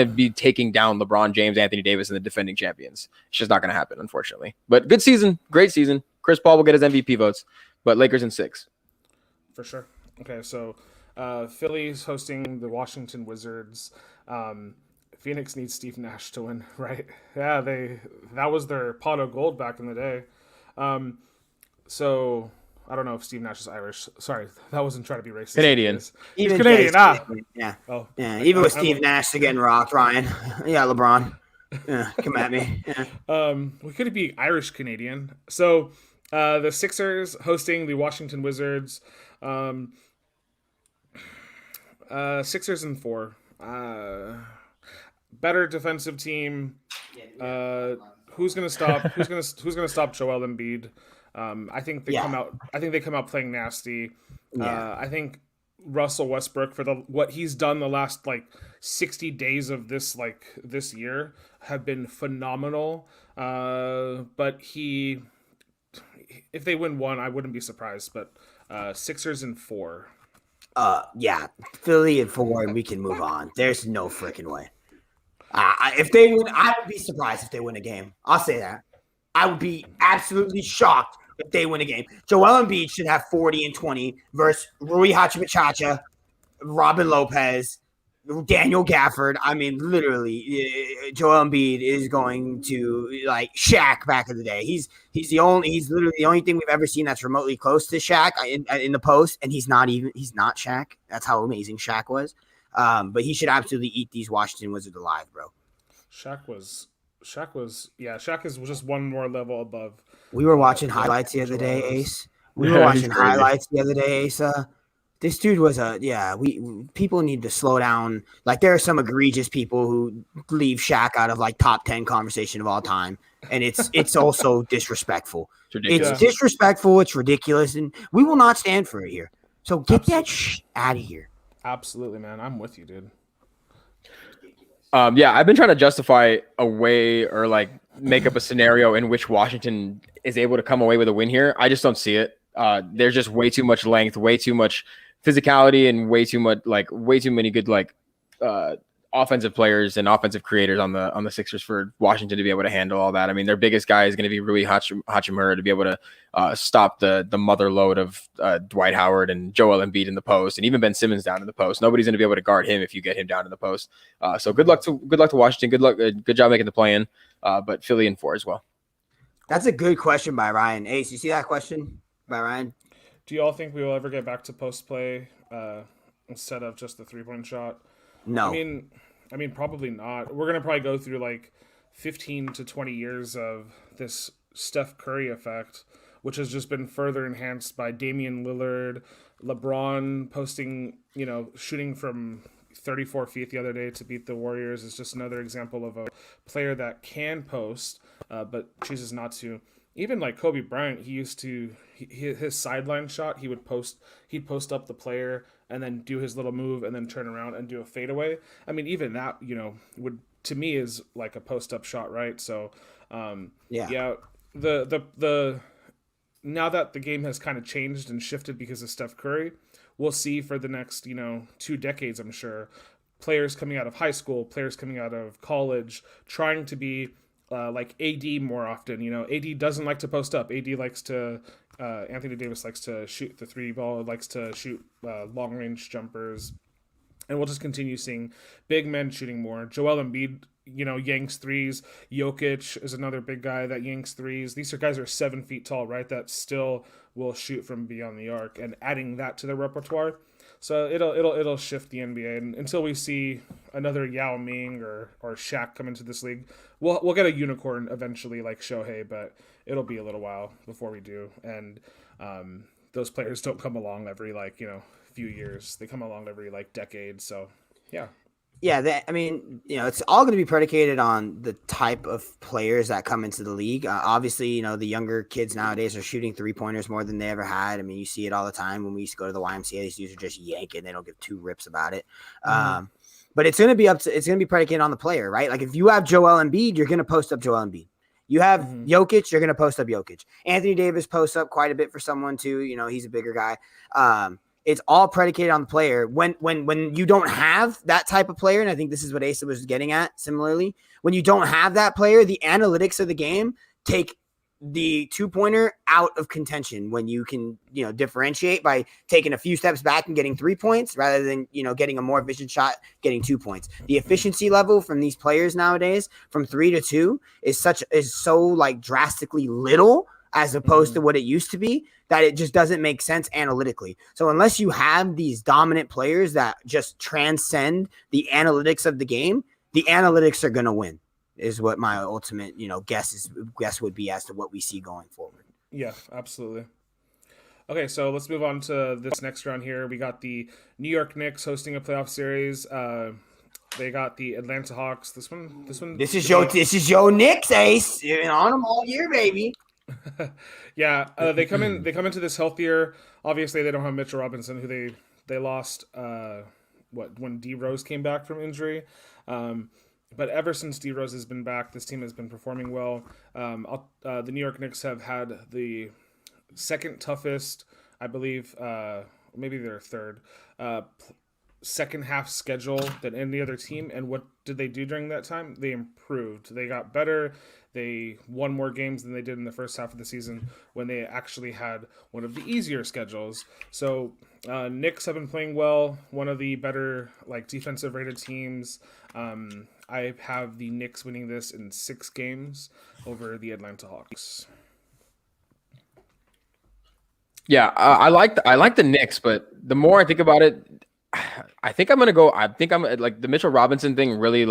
be taking down LeBron James, Anthony Davis, and the defending champions. It's just not gonna happen, unfortunately. But good season, great season. Chris Paul will get his MVP votes, but Lakers in 6.
For sure. Okay, so Philly's hosting the Washington Wizards. Phoenix needs Steve Nash to win, right? Yeah, that was their pot of gold back in the day. So I don't know if Steve Nash is Irish. Sorry, that wasn't trying to be racist.
Canadian.
He's Canadian.
Yeah.
Oh,
yeah. Even with Steve Nash getting rocked, Ryan. Yeah, LeBron. Yeah, come at me. Yeah.
We could be Irish Canadian. So the Sixers hosting the Washington Wizards. Sixers in 4. Better defensive team. Who's gonna stop? Who's gonna stop Joel Embiid? I think they come out. I think they come out playing nasty. I think Russell Westbrook for what he's done the last 60 days of this year have been phenomenal. But if they win 1, I wouldn't be surprised. But Sixers in 4.
Yeah, Philly in 4, and we can move on. There's no freaking way. If they win, I would be surprised if they win a game. I'll say that. I would be absolutely shocked if they win a game. Joel Embiid should have 40 and 20 versus Rui Hachimura, Robin Lopez, Daniel Gafford. I mean, literally, Joel Embiid is going to like Shaq back in the day. He's literally the only thing we've ever seen that's remotely close to Shaq in the post, and he's not Shaq. That's how amazing Shaq was. But he should absolutely eat these Washington Wizards alive, bro.
Shaq is just one more level above.
We were watching highlights the other day, Ace. We were watching highlights the other day, Ace. This dude was people need to slow down. Like, there are some egregious people who leave Shaq out of top 10 conversation of all time. And it's also disrespectful. It's disrespectful. It's ridiculous. And we will not stand for it here. So get that out of here.
Absolutely, man. I'm with you, dude.
I've been trying to justify a way or make up a scenario in which Washington is able to come away with a win here. I just don't see it. There's just way too much length, way too much physicality, and way too many good offensive players and offensive creators on the Sixers for Washington to be able to handle all that. I mean, their biggest guy is going to be Rui Hachimura to be able to stop the mother load of Dwight Howard and Joel Embiid in the post, and even Ben Simmons down in the post. Nobody's going to be able to guard him if you get him down in the post. So good luck to Washington. Good job making the play-in. But Philly in 4 as well.
That's a good question by Ryan. Ace, you see that question by Ryan?
Do you all think we will ever get back to post play instead of just the 3-point shot?
No.
I mean, probably not. We're gonna probably go through 15 to 20 years of this Steph Curry effect, which has just been further enhanced by Damian Lillard, LeBron posting, shooting from 34 feet the other day to beat the Warriors is just another example of a player that can post, but chooses not to. Even Kobe Bryant, he used to his sideline shot. He'd post up the player and then do his little move and then turn around and do a fadeaway. I mean, even that would to me is like a post up shot, right? So the now that the game has kind of changed and shifted because of Steph Curry, we'll see for the next 2 decades, I'm sure, players coming out of high school, players coming out of college, trying to be like AD more often. AD doesn't like to post up. AD likes to Anthony Davis likes to shoot the 3 ball, likes to shoot long range jumpers, and we'll just continue seeing big men shooting more. Joel Embiid, yanks threes. Jokic is another big guy that yanks threes. These guys are 7 feet tall, right? That still will shoot from beyond the arc, and adding that to their repertoire. So it'll shift the NBA, and until we see another Yao Ming or Shaq come into this league, we'll get a unicorn eventually like Shohei, but it'll be a little while before we do. And those players don't come along every few years; they come along every decade. So yeah.
Yeah, it's all going to be predicated on the type of players that come into the league. Obviously, the younger kids nowadays are shooting 3-pointers more than they ever had. I mean, you see it all the time when we used to go to the YMCA. These dudes are just yanking; they don't give 2 rips about it. But it's going to be predicated on the player, right? Like if you have Joel Embiid, you're going to post up Joel Embiid. You have Jokic, you're going to post up Jokic. Anthony Davis posts up quite a bit for someone too. He's a bigger guy. It's all predicated on the player. When you don't have that type of player, and I think this is what Asa was getting at similarly, when you don't have that player, the analytics of the game take the 2-pointer out of contention when you can, differentiate by taking a few steps back and getting 3 points rather than, getting a more efficient shot, getting 2 points. The efficiency level from these players nowadays from 3 to 2 is so drastically little as opposed to what it used to be, that it just doesn't make sense analytically. So unless you have these dominant players that just transcend the analytics of the game, the analytics are going to win, is what my ultimate, guess would be as to what we see going forward.
Yeah, absolutely. Okay, so let's move on to this next round here. We got the New York Knicks hosting a playoff series. They got the Atlanta Hawks. This one.
This is your Knicks, Ace. You've been on them all year, baby.
Yeah, they come in. They come into this healthier. Obviously, they don't have Mitchell Robinson, who they lost. When D Rose came back from injury. But ever since D Rose has been back, this team has been performing well. The New York Knicks have had the second toughest, I believe, maybe their third, second half schedule than any other team. And what did they do during that time? They improved. They got better. They won more games than they did in the first half of the season when they actually had one of the easier schedules. So Knicks have been playing well, one of the better defensive rated teams. I have the Knicks winning this in 6 games over the Atlanta Hawks.
Yeah, I like the Knicks, but the more I think about it, I think I'm like the Mitchell Robinson thing really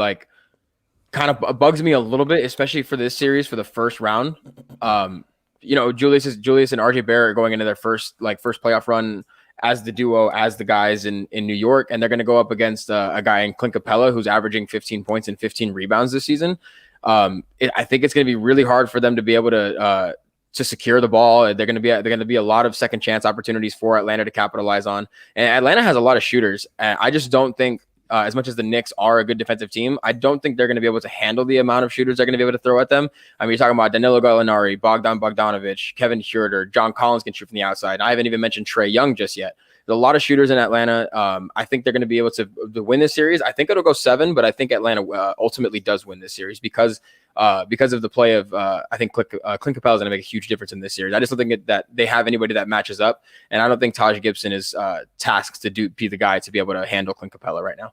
kind of bugs me a little bit, especially for this series for the first round. Julius and RJ Barrett are going into their first playoff run as the duo, as the guys in New York, and they're going to go up against a guy in Clint Capella who's averaging 15 points and 15 rebounds this season. I think it's going to be really hard for them to be able to secure the ball. They're going to be a lot of second chance opportunities for Atlanta to capitalize on. And Atlanta has a lot of shooters. And I just don't think, as much as the Knicks are a good defensive team, I don't think they're going to be able to handle the amount of shooters they're going to be able to throw at them. I mean, you're talking about Danilo Gallinari, Bogdan Bogdanovic, Kevin Huerter, John Collins can shoot from the outside. I haven't even mentioned Trae Young just yet. There's a lot of shooters in Atlanta. I think they're going to be able to win this series. I think it'll go 7, but I think Atlanta ultimately does win this series because of the play of I think Clint Capella is going to make a huge difference in this series. I just don't think that they have anybody that matches up, and I don't think Taj Gibson is tasked to be the guy to be able to handle Clint Capella right now.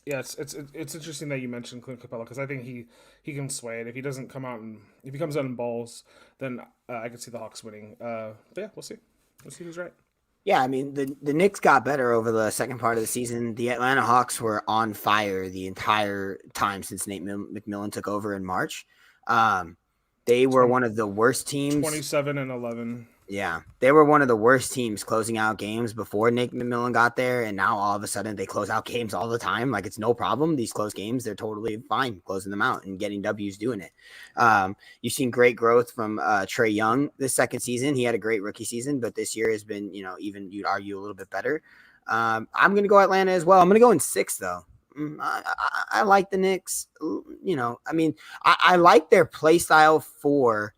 Yeah, it's interesting that you mentioned Clint Capella because I think he can sway it. If he doesn't come out and if he comes out in balls, then I could see the Hawks winning. But yeah, we'll see. We'll see who's right.
Yeah, I mean, the Knicks got better over the second part of the season. The Atlanta Hawks were on fire the entire time since Nate McMillan took over in March. They were one of the worst teams.
27-11.
Yeah, they were one of the worst teams closing out games before Nate McMillan got there, and now all of a sudden they close out games all the time. Like, it's no problem. These close games, they're totally fine closing them out and getting W's doing it. You've seen great growth from Trae Young this second season. He had a great rookie season, but this year has been, even you'd argue a little bit better. I'm going to go Atlanta as well. I'm going to go in 6, though. I like the Knicks. I like their play style for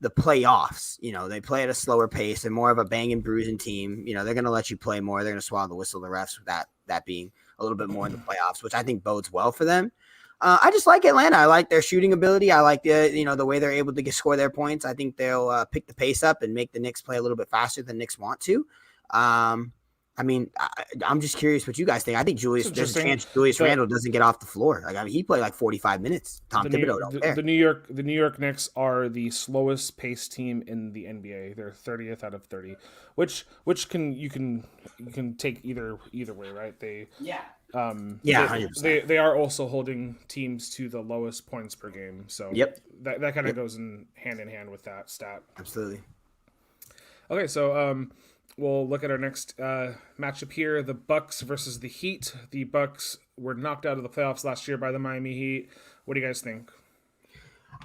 the playoffs. They play at a slower pace. They're more of a bang and bruising team. They're going to let you play more. They're going to swallow the whistle, the refs, with that being a little bit more in the playoffs, which I think bodes well for them. I just like Atlanta. I like their shooting ability. I like the way they're able to score their points. I think they'll pick the pace up and make the Knicks play a little bit faster than Knicks want to. I'm just curious what you guys think. I think there's a chance Julius Randle doesn't get off the floor. He played 45 minutes. Tom Thibodeau don't care.
The New York Knicks are the slowest paced team in the NBA. They're 30th out of 30, which you can take either way, right? They
100%.
They are also holding teams to the lowest points per game. So that kind of goes in hand with that stat.
Absolutely.
Okay, so we'll look at our next matchup here: the Bucks versus the Heat. The Bucks were knocked out of the playoffs last year by the Miami Heat. What do you guys think?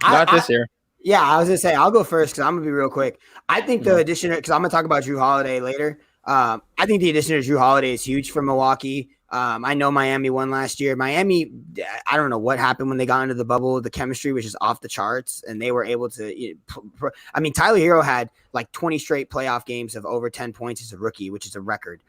Not this year.
Yeah, I was gonna say I'll go first because I'm gonna be real quick. I think the addition, because I'm gonna talk about Drew Holiday later. I think the addition of Drew Holiday is huge for Milwaukee. I know Miami won last year. Miami, I don't know what happened when they got into the bubble. The chemistry was just off the charts, and they were able to. Tyler Hero had 20 straight playoff games of over 10 points as a rookie, which is a record.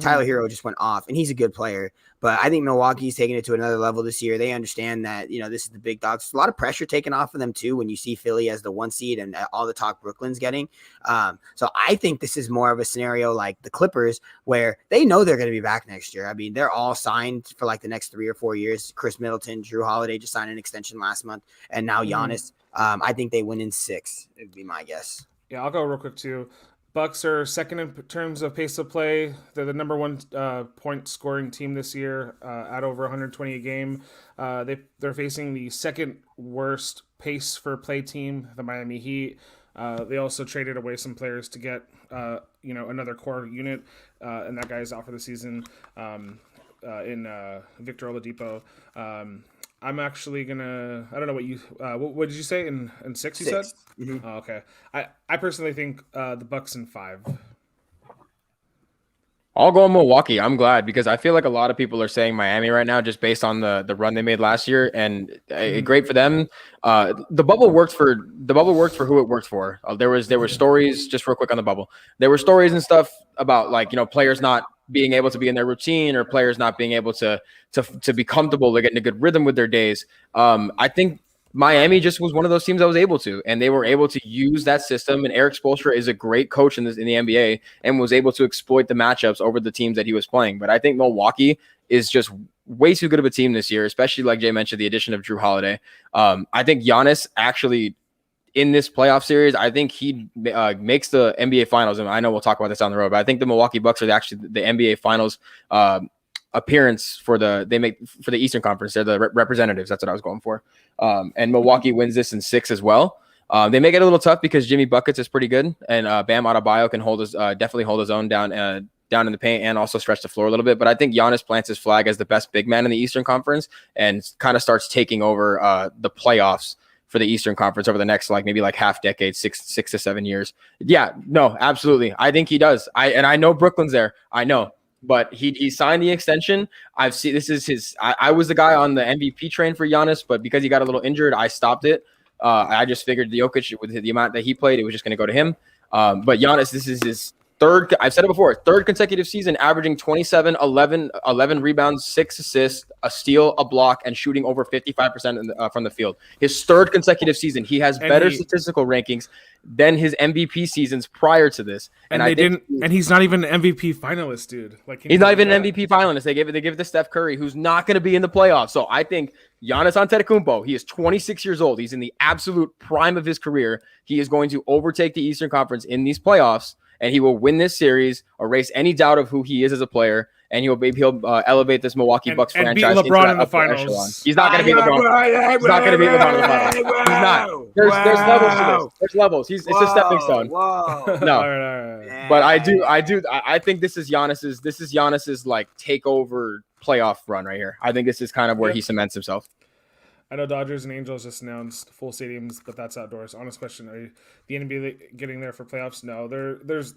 Tyler Hero just went off, and he's a good player. But I think Milwaukee's taking it to another level this year. They understand that, this is the big dogs. There's a lot of pressure taken off of them, too, when you see Philly as the 1 seed and all the talk Brooklyn's getting. So I think this is more of a scenario like the Clippers, where they know they're going to be back next year. They're all signed for the next 3 or 4 years. Chris Middleton, Drew Holiday just signed an extension last month, and now Giannis. I think they win in 6. It would be my guess.
Yeah, I'll go real quick, too. Bucks are second in terms of pace of play. They're the number 1 point scoring team this year at over 120 a game. They're facing the second worst pace for play team, the Miami Heat. They also traded away some players to get another core unit, and that guy is out for the season. In Victor Oladipo. I'm actually gonna. I don't know what you. What did you say in 6? You said.
Mm-hmm.
Oh, okay. I personally think the Bucks in 5.
I'll go Milwaukee. I'm glad because I feel like a lot of people are saying Miami right now just based on the run they made last year, and great for them. The bubble worked for who it worked for. There were stories, just real quick on the bubble. There were stories and stuff about players not being able to be in their routine or players not being able to be comfortable. They're getting a good rhythm with their days. I think Miami just was one of those teams that was able to, and they were able to use that system. And Eric Spoelstra is a great coach in the NBA and was able to exploit the matchups over the teams that he was playing. But I think Milwaukee is just way too good of a team this year, especially like Jay mentioned, the addition of Drew Holiday. I think Giannis actually in this playoff series, I think he makes the NBA Finals. And I know we'll talk about this down the road, but I think the Milwaukee Bucks are actually the NBA Finals appearance for the Eastern Conference. They're the representatives. That's what I was going for. And Milwaukee wins this in 6 as well. They make it a little tough because Jimmy Buckets is pretty good, and Bam Adebayo can definitely hold his own down in the paint and also stretch the floor a little bit. But I think Giannis plants his flag as the best big man in the Eastern Conference and kind of starts taking over the playoffs for the Eastern Conference over the next maybe half decade, 6 to 7 years. Yeah, no, absolutely. I think he does. I know Brooklyn's there. I know. But he signed the extension. I've seen this is his. I was the guy on the MVP train for Giannis, but because he got a little injured, I stopped it. I just figured the Jokic with the amount that he played, it was just going to go to him. But Giannis, this is his third. I've said it before. Third consecutive season, averaging 27, 11 rebounds, 6 assists, a steal, a block, and shooting over 55% from the field. His third consecutive season, he has better statistical rankings than his MVP seasons prior to this.
And he's not even an MVP finalist, dude.
He's not even an MVP finalist. They give it to Steph Curry, who's not going to be in the playoffs. So I think Giannis Antetokounmpo, he is 26 years old. He's in the absolute prime of his career. He is going to overtake the Eastern Conference in these playoffs, and he will win this series, erase any doubt of who he is as a player, and he'll elevate this Milwaukee Bucks franchise
beat LeBron in the
finals.
Echelon.
He's not going to beat LeBron. He's not going to beat LeBron in the finals. He's not. There's levels to this. There's levels. It's a stepping stone. No,
all right.
But I think this is Giannis's takeover playoff run right here. I think this is kind of where he cements himself.
I know Dodgers and Angels just announced full stadiums, but that's outdoors. Honest question: are the NBA getting there for playoffs? No, there's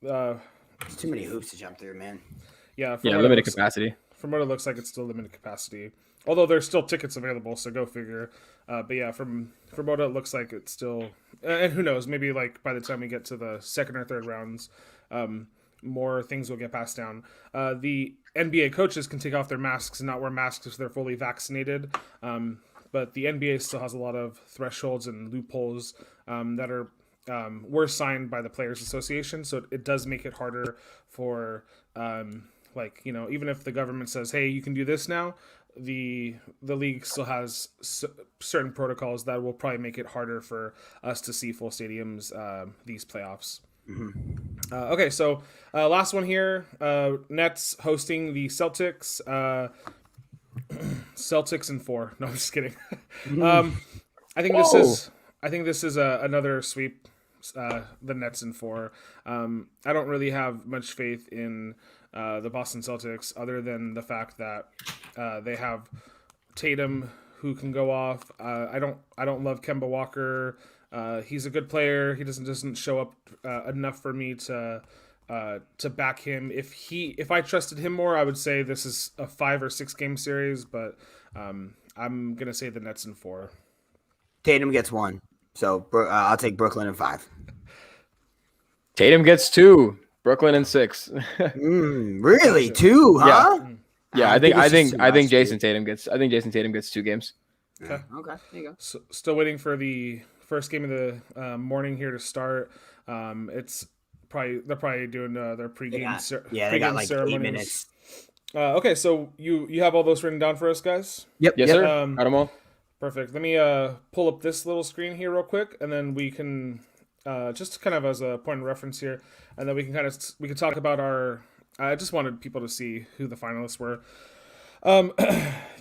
too many hoops to jump through, man.
Yeah,
limited capacity.
From what it looks like, it's still limited capacity. Although there's still tickets available, so go figure. But yeah, from what it looks like, it's still. And who knows? Maybe by the time we get to the second or third rounds, more things will get passed down. The NBA coaches can take off their masks and not wear masks if they're fully vaccinated. But the NBA still has a lot of thresholds and loopholes that are were signed by the Players Association. So it does make it harder for, even if the government says, hey, you can do this now, the league still has certain protocols that will probably make it harder for us to see full stadiums these playoffs.
Mm-hmm.
Okay, so last one here. Nets hosting the Celtics. Celtics in 4. No, I'm just kidding. I think this is another sweep. The Nets in 4. I don't really have much faith in the Boston Celtics, other than the fact that they have Tatum, who can go off. I don't love Kemba Walker. He's a good player. He doesn't show up enough for me to back him. If I trusted him more, I would say this is a 5 or 6 game series. But I'm gonna say the Nets in 4.
Tatum gets 1, so I'll take Brooklyn in 5.
Tatum gets 2. Brooklyn in 6.
Really, 2? Huh?
Yeah. I think Jason Tatum gets 2 games.
Okay.
There you go.
So, still waiting for the first game of the morning here to start. They're probably doing their pregame.
They got like 8 minutes.
Okay, so you have all those written down for us, guys?
Yep.
Yes, sir. Got them all.
Perfect. Let me pull up this little screen here real quick, and then we can just kind of as a point of reference here, and then we can talk about our. I just wanted people to see who the finalists were.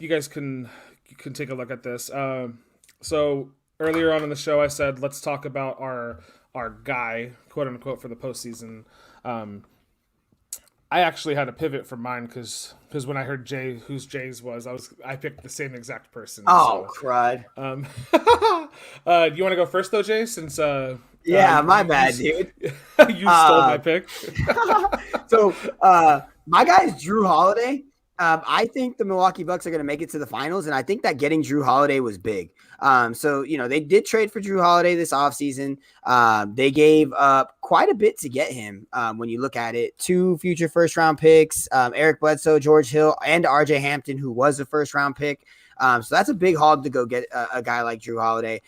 You guys can take a look at this. So earlier on in the show, I said let's talk about our our guy, quote unquote, for the postseason. I actually had to pivot from mine because when I heard whose Jay's was, I picked the same exact person.
Oh, crud.
You want to go first though, Jay? Since
my bad, dude.
You stole my pick.
So my guy is Drew Holiday. I think the Milwaukee Bucks are going to make it to the finals, and I think that getting Drew Holiday was big. So they did trade for Drew Holiday this offseason. They gave up quite a bit to get him. When you look at it, 2 future first-round picks, Eric Bledsoe, George Hill, and RJ Hampton, who was a first-round pick. So that's a big haul to go get a guy like Drew Holiday.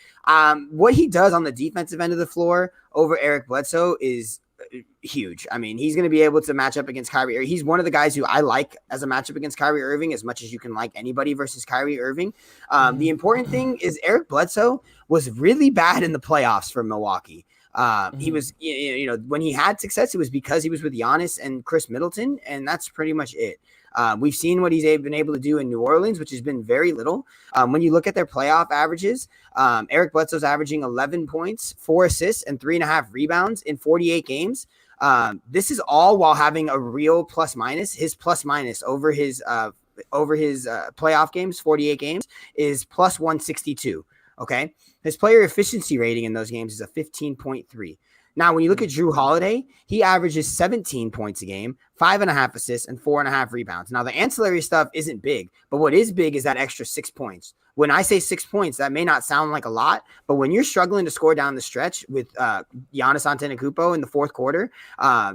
What he does on the defensive end of the floor over Eric Bledsoe is huge. I mean, he's going to be able to match up against Kyrie. He's one of the guys who I like as a matchup against Kyrie Irving as much as you can like anybody versus Kyrie Irving. The important thing is Eric Bledsoe was really bad in the playoffs for Milwaukee. He was, when he had success, it was because he was with Giannis and Chris Middleton, and that's pretty much it. We've seen what he's been able to do in New Orleans, which has been very little. When you look at their playoff averages, Eric Bledsoe's averaging 11 points, 4 assists, and 3.5 rebounds in 48 games. This is all while having a real plus minus. His plus minus over his playoff games, 48 games, is plus 162. Okay. His player efficiency rating in those games is a 15.3. Now, when you look at Drew Holiday, he averages 17 points a game, 5.5 assists, and 4.5 rebounds. Now, the ancillary stuff isn't big, but what is big is that extra 6 points. When I say 6 points, that may not sound like a lot, but when you're struggling to score down the stretch with Giannis Antetokounmpo in the fourth quarter,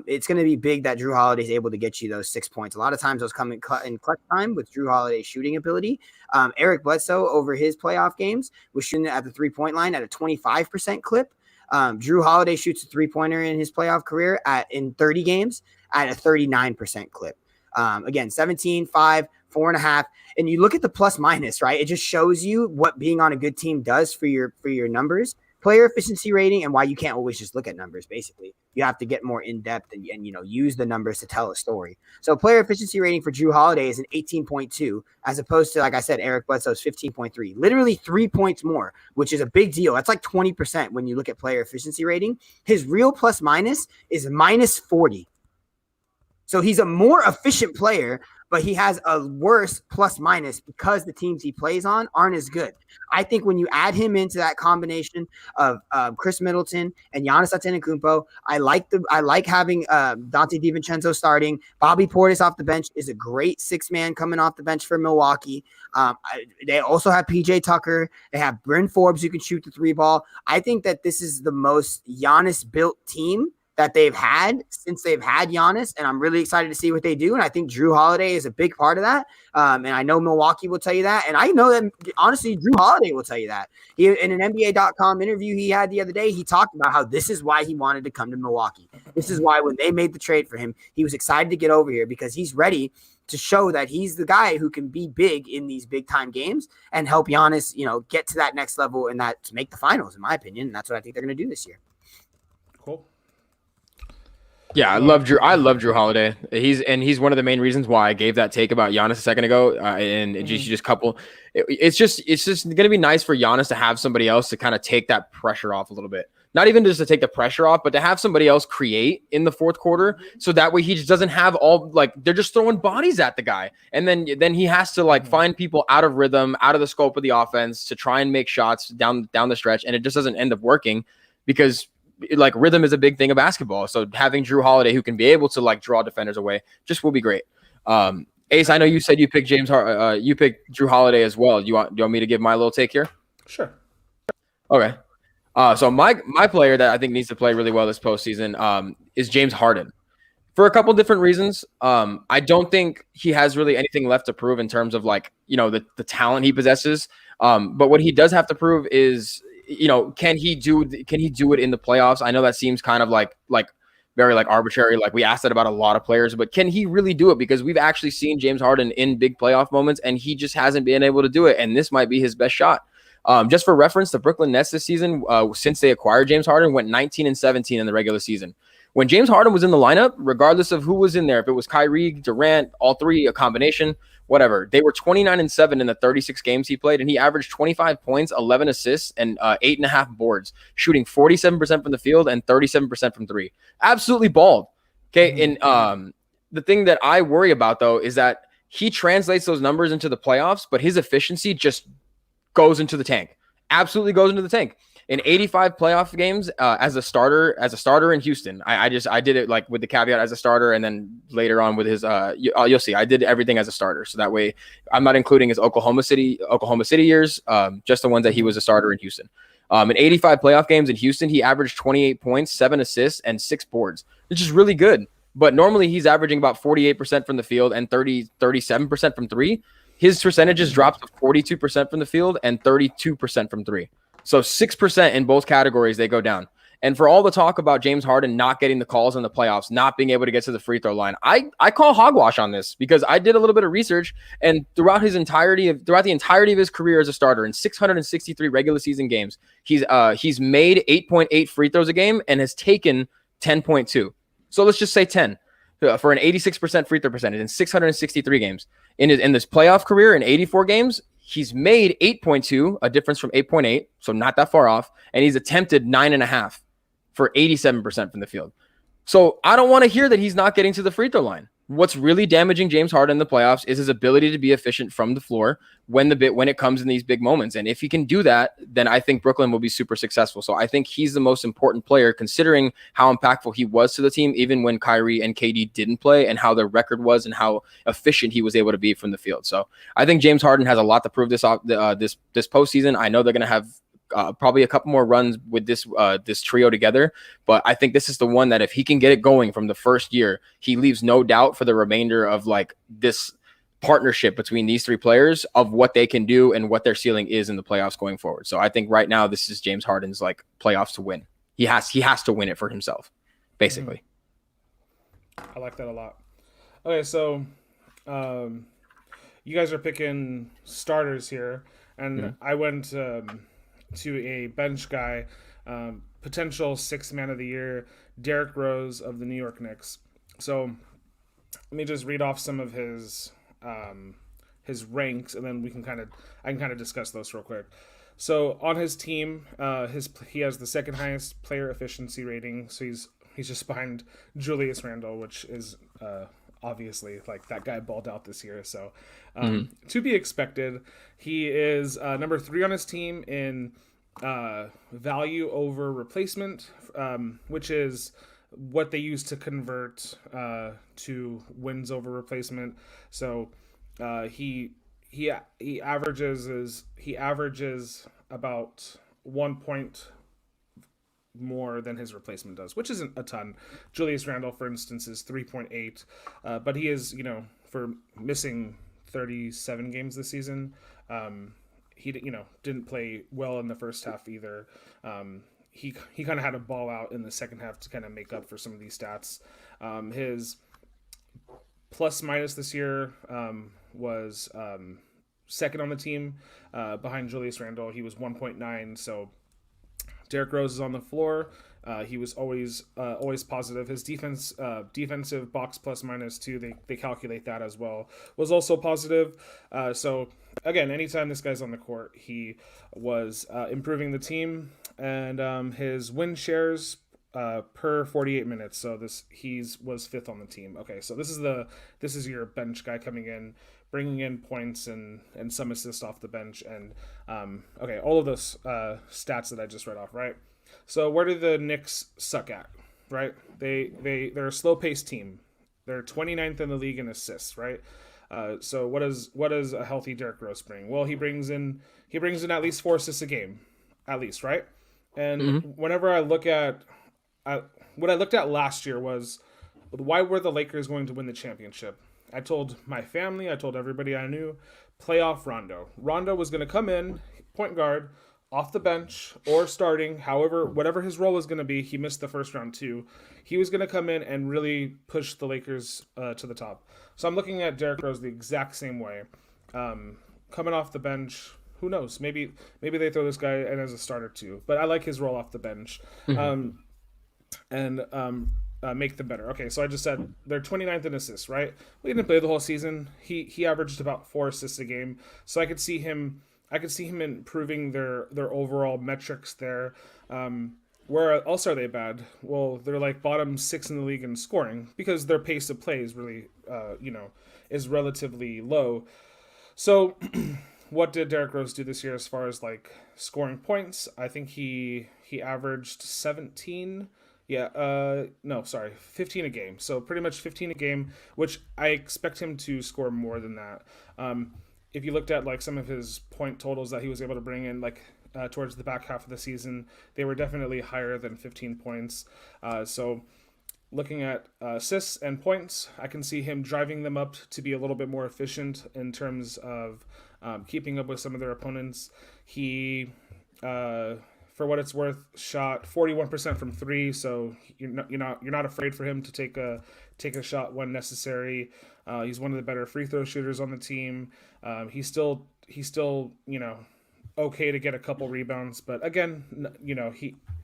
it's going to be big that Drew Holiday is able to get you those 6 points. A lot of times those come in clutch time with Drew Holiday's shooting ability. Eric Bledsoe over his playoff games was shooting at the three-point line at a 25% clip. Drew Holiday shoots a three-pointer in his playoff career in 30 games at a 39% clip. Again, 17, 5, 4.5. And you look at the plus minus, right? It just shows you what being on a good team does for your numbers, player efficiency rating, and why you can't always just look at numbers. Basically, you have to get more in depth and use the numbers to tell a story. So player efficiency rating for Drew Holiday is an 18.2, as opposed to, like I said, Eric Bledsoe's 15.3, literally 3 points more, which is a big deal. That's like 20% when you look at player efficiency rating. His real plus minus is minus 40. So he's a more efficient player, but he has a worse plus minus because the teams he plays on aren't as good. I think when you add him into that combination of Chris Middleton and Giannis Antetokounmpo, I like having Dante DiVincenzo starting. Bobby Portis off the bench is a great 6-man coming off the bench for Milwaukee. They also have PJ Tucker. They have Bryn Forbes who can shoot the 3-ball. I think that this is the most Giannis built team that they've had since they've had Giannis, and I'm really excited to see what they do. And I think Drew Holiday is a big part of that. And I know Milwaukee will tell you that. And I know that, honestly, Drew Holiday will tell you that. In an NBA.com interview he had the other day, he talked about how this is why he wanted to come to Milwaukee. This is why when they made the trade for him, he was excited to get over here because he's ready to show that he's the guy who can be big in these big-time games and help Giannis, get to that next level and that to make the finals, in my opinion. And that's what I think they're going to do this year.
Cool.
Yeah, I love Drew Holiday. He's one of the main reasons why I gave that take about Giannis a second ago. It's just going to be nice for Giannis to have somebody else to kind of take that pressure off a little bit. Not even just to take the pressure off, but to have somebody else create in the fourth quarter, so that way he just doesn't have they're just throwing bodies at the guy, and then he has to find people out of rhythm, out of the scope of the offense to try and make shots down the stretch, and it just doesn't end up working because rhythm is a big thing of basketball. So having Drew Holiday who can be able to draw defenders away just will be great. Ace, I know you said you picked you picked Drew Holiday as well. Do you want me to give my little take here?
Sure.
Okay. So my player that I think needs to play really well this postseason is James Harden for a couple different reasons. I don't think he has really anything left to prove in terms of the talent he possesses. But what he does have to prove is, can he do it in the playoffs? I know that seems kind of very arbitrary. We asked that about a lot of players, but can he really do it? Because we've actually seen James Harden in big playoff moments and he just hasn't been able to do it. And this might be his best shot. Just for reference, the Brooklyn Nets this season, since they acquired James Harden, went 19-17 in the regular season, When James Harden was in the lineup, regardless of who was in there, if it was Kyrie, Durant, all three, a combination, whatever, they were 29-7 in the 36 games he played, and he averaged 25 points, 11 assists, and 8.5 boards, shooting 47% from the field and 37% from three. Absolutely balled. Okay, and the thing that I worry about, though, is that he translates those numbers into the playoffs, but his efficiency just goes into the tank. Absolutely goes into the tank. In 85 playoff games as a starter in Houston, I did it like with the caveat as a starter, and then later on with his you'll see I did everything as a starter, so that way I'm not including his Oklahoma City years, just the ones that he was a starter in Houston. In 85 playoff games in Houston, he averaged 28 points, 7 assists, and 6 boards, which is really good. But normally he's averaging about 48% from the field and 37% from three. His percentages dropped to 42% from the field and 32% from three. So 6% in both categories, they go down. And for all the talk about James Harden not getting the calls in the playoffs, not being able to get to the free throw line, I call hogwash on this because I did a little bit of research, and throughout the entirety of his career as a starter in 663 regular season games, he's made 8.8 free throws a game and has taken 10.2. So let's just say 10 for an 86% free throw percentage in 663 games. In this playoff career in 84 games, he's made 8.2, a difference from 8.8, so not that far off, and he's attempted 9.5 for 87% from the field. So I don't want to hear that he's not getting to the free throw line. What's really damaging James Harden in the playoffs is his ability to be efficient from the floor when it comes in these big moments. And if he can do that, then I think Brooklyn will be super successful. So I think he's the most important player considering how impactful he was to the team, even when Kyrie and KD didn't play, and how their record was and how efficient he was able to be from the field. So I think James Harden has a lot to prove this postseason. I know they're going to have probably a couple more runs with this trio together, but I think this is the one that if he can get it going from the first year, he leaves no doubt for the remainder of like this partnership between these three players of what they can do and what their ceiling is in the playoffs going forward. So I think right now this is James Harden's like playoffs to win. He has to win it for himself, basically.
I like that a lot. Okay, so you guys are picking starters here, and I went to a bench guy, potential sixth man of the year, Derrick Rose of the New York Knicks. So let me just read off some of his ranks, and then I can kind of discuss those real quick. So on his team, he has the second highest player efficiency rating. So he's just behind Julius Randle, which is obviously like that guy balled out this year. So to be expected. He is number 3 on his team in value over replacement, which is what they use to convert to wins over replacement. So he averages about 1 point more than his replacement does, which isn't a ton. Julius Randle, for instance, is 3.8, but he is, for missing 37 games this season, he didn't play well in the first half either. He kind of had to ball out in the second half to kind of make up for some of these stats. His plus minus this year was second on the team behind Julius Randle. He was 1.9, so Derrick Rose is on the floor. He was always positive. His defensive box plus minus 2, they calculate that as well, was also positive. So again, anytime this guy's on the court, he was improving the team, and his win shares per 48 minutes. So he was 5th on the team. Okay, so this is your bench guy coming in, bringing in points and some assists off the bench, and okay, all of those stats that I just read off, right? So where do the Knicks suck at, right? They're a slow-paced team. They're 29th in the league in assists, right? So what does a healthy Derrick Rose bring? Well, he brings in at least 4 assists a game, at least, right? And whenever I look at what I looked at last year was, why were the Lakers going to win the championship? I told my family, I told everybody I knew, playoff Rondo. Rondo was going to come in, point guard, off the bench or starting, whatever his role was going to be. He missed the first round too. He was going to come in and really push the Lakers to the top. So I'm looking at Derrick Rose the exact same way. Coming off the bench, who knows? Maybe they throw this guy in as a starter too. But I like his role off the bench. make them better. Okay, so I just said they're 29th in assists, right? We didn't play the whole season. He averaged about 4 assists a game, so I could see him improving their overall metrics there. Where else are they bad? Well, they're like bottom 6 in the league in scoring because their pace of play is really, is relatively low. So, what did Derrick Rose do this year as far as like scoring points? I think he averaged 17. 15 a game. So pretty much 15 a game, which I expect him to score more than that. If you looked at like some of his point totals that he was able to bring in, like towards the back half of the season, they were definitely higher than 15 points. So looking at assists and points, I can see him driving them up to be a little bit more efficient in terms of keeping up with some of their opponents. He, for what it's worth, shot 41% from 3, so you're not afraid for him to take a shot when necessary. He's one of the better free throw shooters on the team. He's still okay to get a couple rebounds, but again,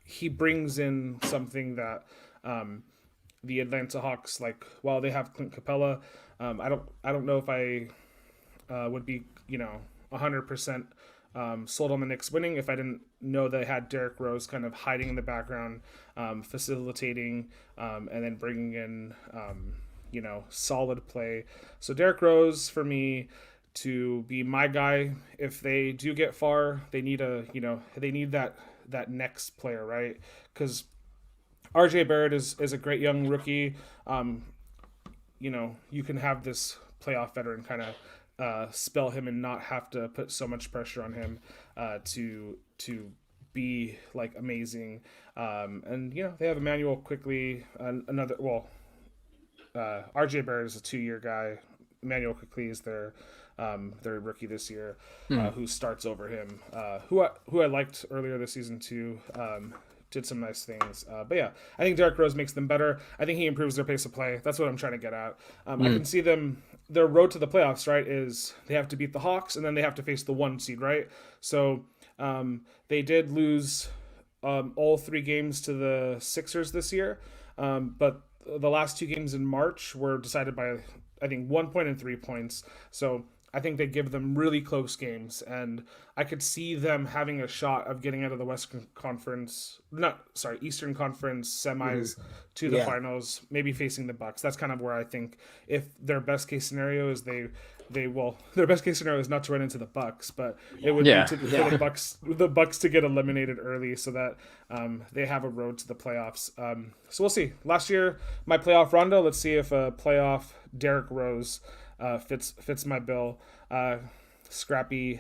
he brings in something that the Atlanta Hawks, like, while they have Clint Capella, I don't know if I would be 100% sold on the Knicks winning if I didn't know they had Derrick Rose kind of hiding in the background, facilitating, and then bringing in solid play. So Derrick Rose, for me, to be my guy. If they do get far, they need that next player, right? Because RJ Barrett is a great young rookie. You can have this playoff veteran kind of spell him and not have to put so much pressure on him to be like amazing. And they have Emmanuel Quickly, RJ Barrett is a 2-year guy. Emmanuel Quickly is their rookie this year, who starts over him, who I liked earlier this season too. Did some nice things. But yeah, I think Derrick Rose makes them better. I think he improves their pace of play. That's what I'm trying to get at. I can see their road to the playoffs, right, is they have to beat the Hawks and then they have to face the 1 seed, right? So they did lose all 3 games to the Sixers this year. But the last 2 games in March were decided by, I think, 1 point and 3 points. So I think they give them really close games, and I could see them having a shot of getting out of the Eastern Conference semis to the finals, maybe facing the Bucks. That's kind of where I think, if their best case scenario is their best case scenario is not to run into the Bucks, but it would be for the Bucks to get eliminated early so that they have a road to the playoffs. So we'll see. Last year, my playoff rondo. Let's see if a playoff Derrick Rose fits my bill. Scrappy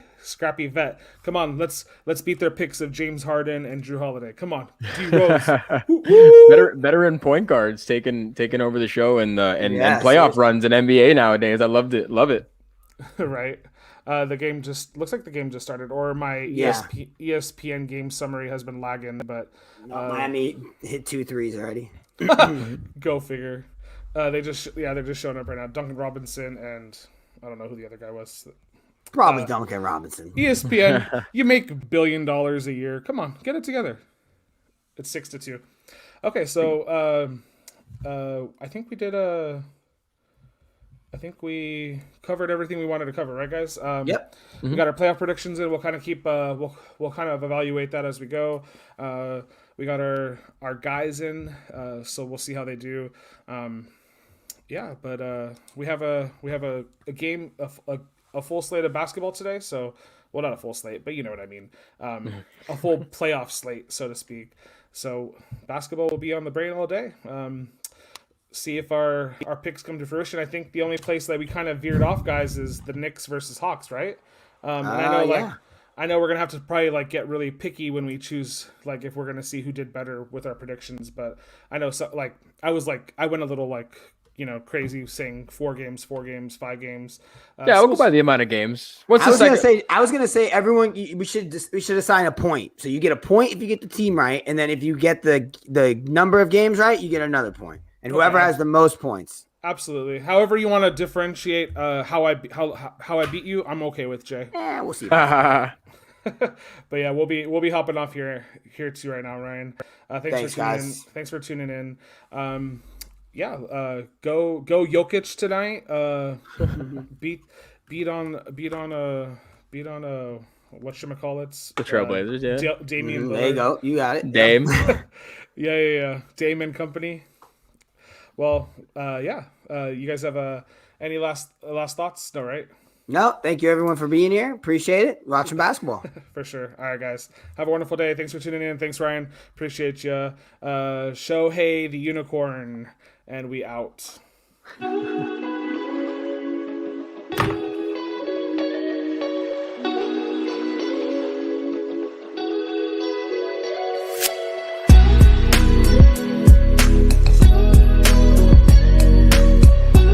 vet. Come on, let's beat their picks of James Harden and Drew Holiday. Come on, D Rose.
Veteran point guards taking over the show and playoff runs in NBA nowadays. I love it.
Right. The game looks like the game just started, or my ESPN game summary has been lagging. But
Miami hit 2 threes already.
Go figure. They're just showing up right now. Duncan Robinson and I don't know who the other guy was.
Probably Duncan Robinson.
ESPN, you make $1 billion a year. Come on, get it together. It's 6-2. Okay, so I think we covered everything we wanted to cover, right, guys?
Yep.
We got our playoff predictions in. We'll kind of keep we'll kind of evaluate that as we go. We got our guys in, so we'll see how they do. But we have a game, a full slate of basketball today. So, well, not a full slate, but you know what I mean. A full playoff slate, so to speak. So basketball will be on the brain all day. See if our picks come to fruition. I think the only place that we kind of veered off, guys, is the Knicks versus Hawks, right? And I know we're gonna have to probably get really picky when we choose, if we're gonna see who did better with our predictions. But I know, I went a little crazy saying 4 games, 5 games.
We'll go by the amount of games.
I was gonna say everyone. We should assign a point. So you get a point if you get the team right, and then if you get the number of games right, you get another point. And whoever has the most points.
Absolutely. However you want to differentiate how I beat you, I'm okay with, Jay.
Yeah, we'll see.
But yeah, we'll be hopping off here too right now, Ryan. Thanks for tuning
guys.
in. Thanks for tuning in. Go Jokic tonight. Beat on whatchamacallits?
The Trailblazers, yeah.
Damian Lillard.
There you go. You got it.
Dame.
Yeah. Dame and company. Well, you guys have any last thoughts? No, right?
No, thank you everyone for being here. Appreciate it. Watching basketball.
For sure. All right, guys. Have a wonderful day. Thanks for tuning in. Thanks, Ryan. Appreciate you. Shohei the Unicorn, and we out.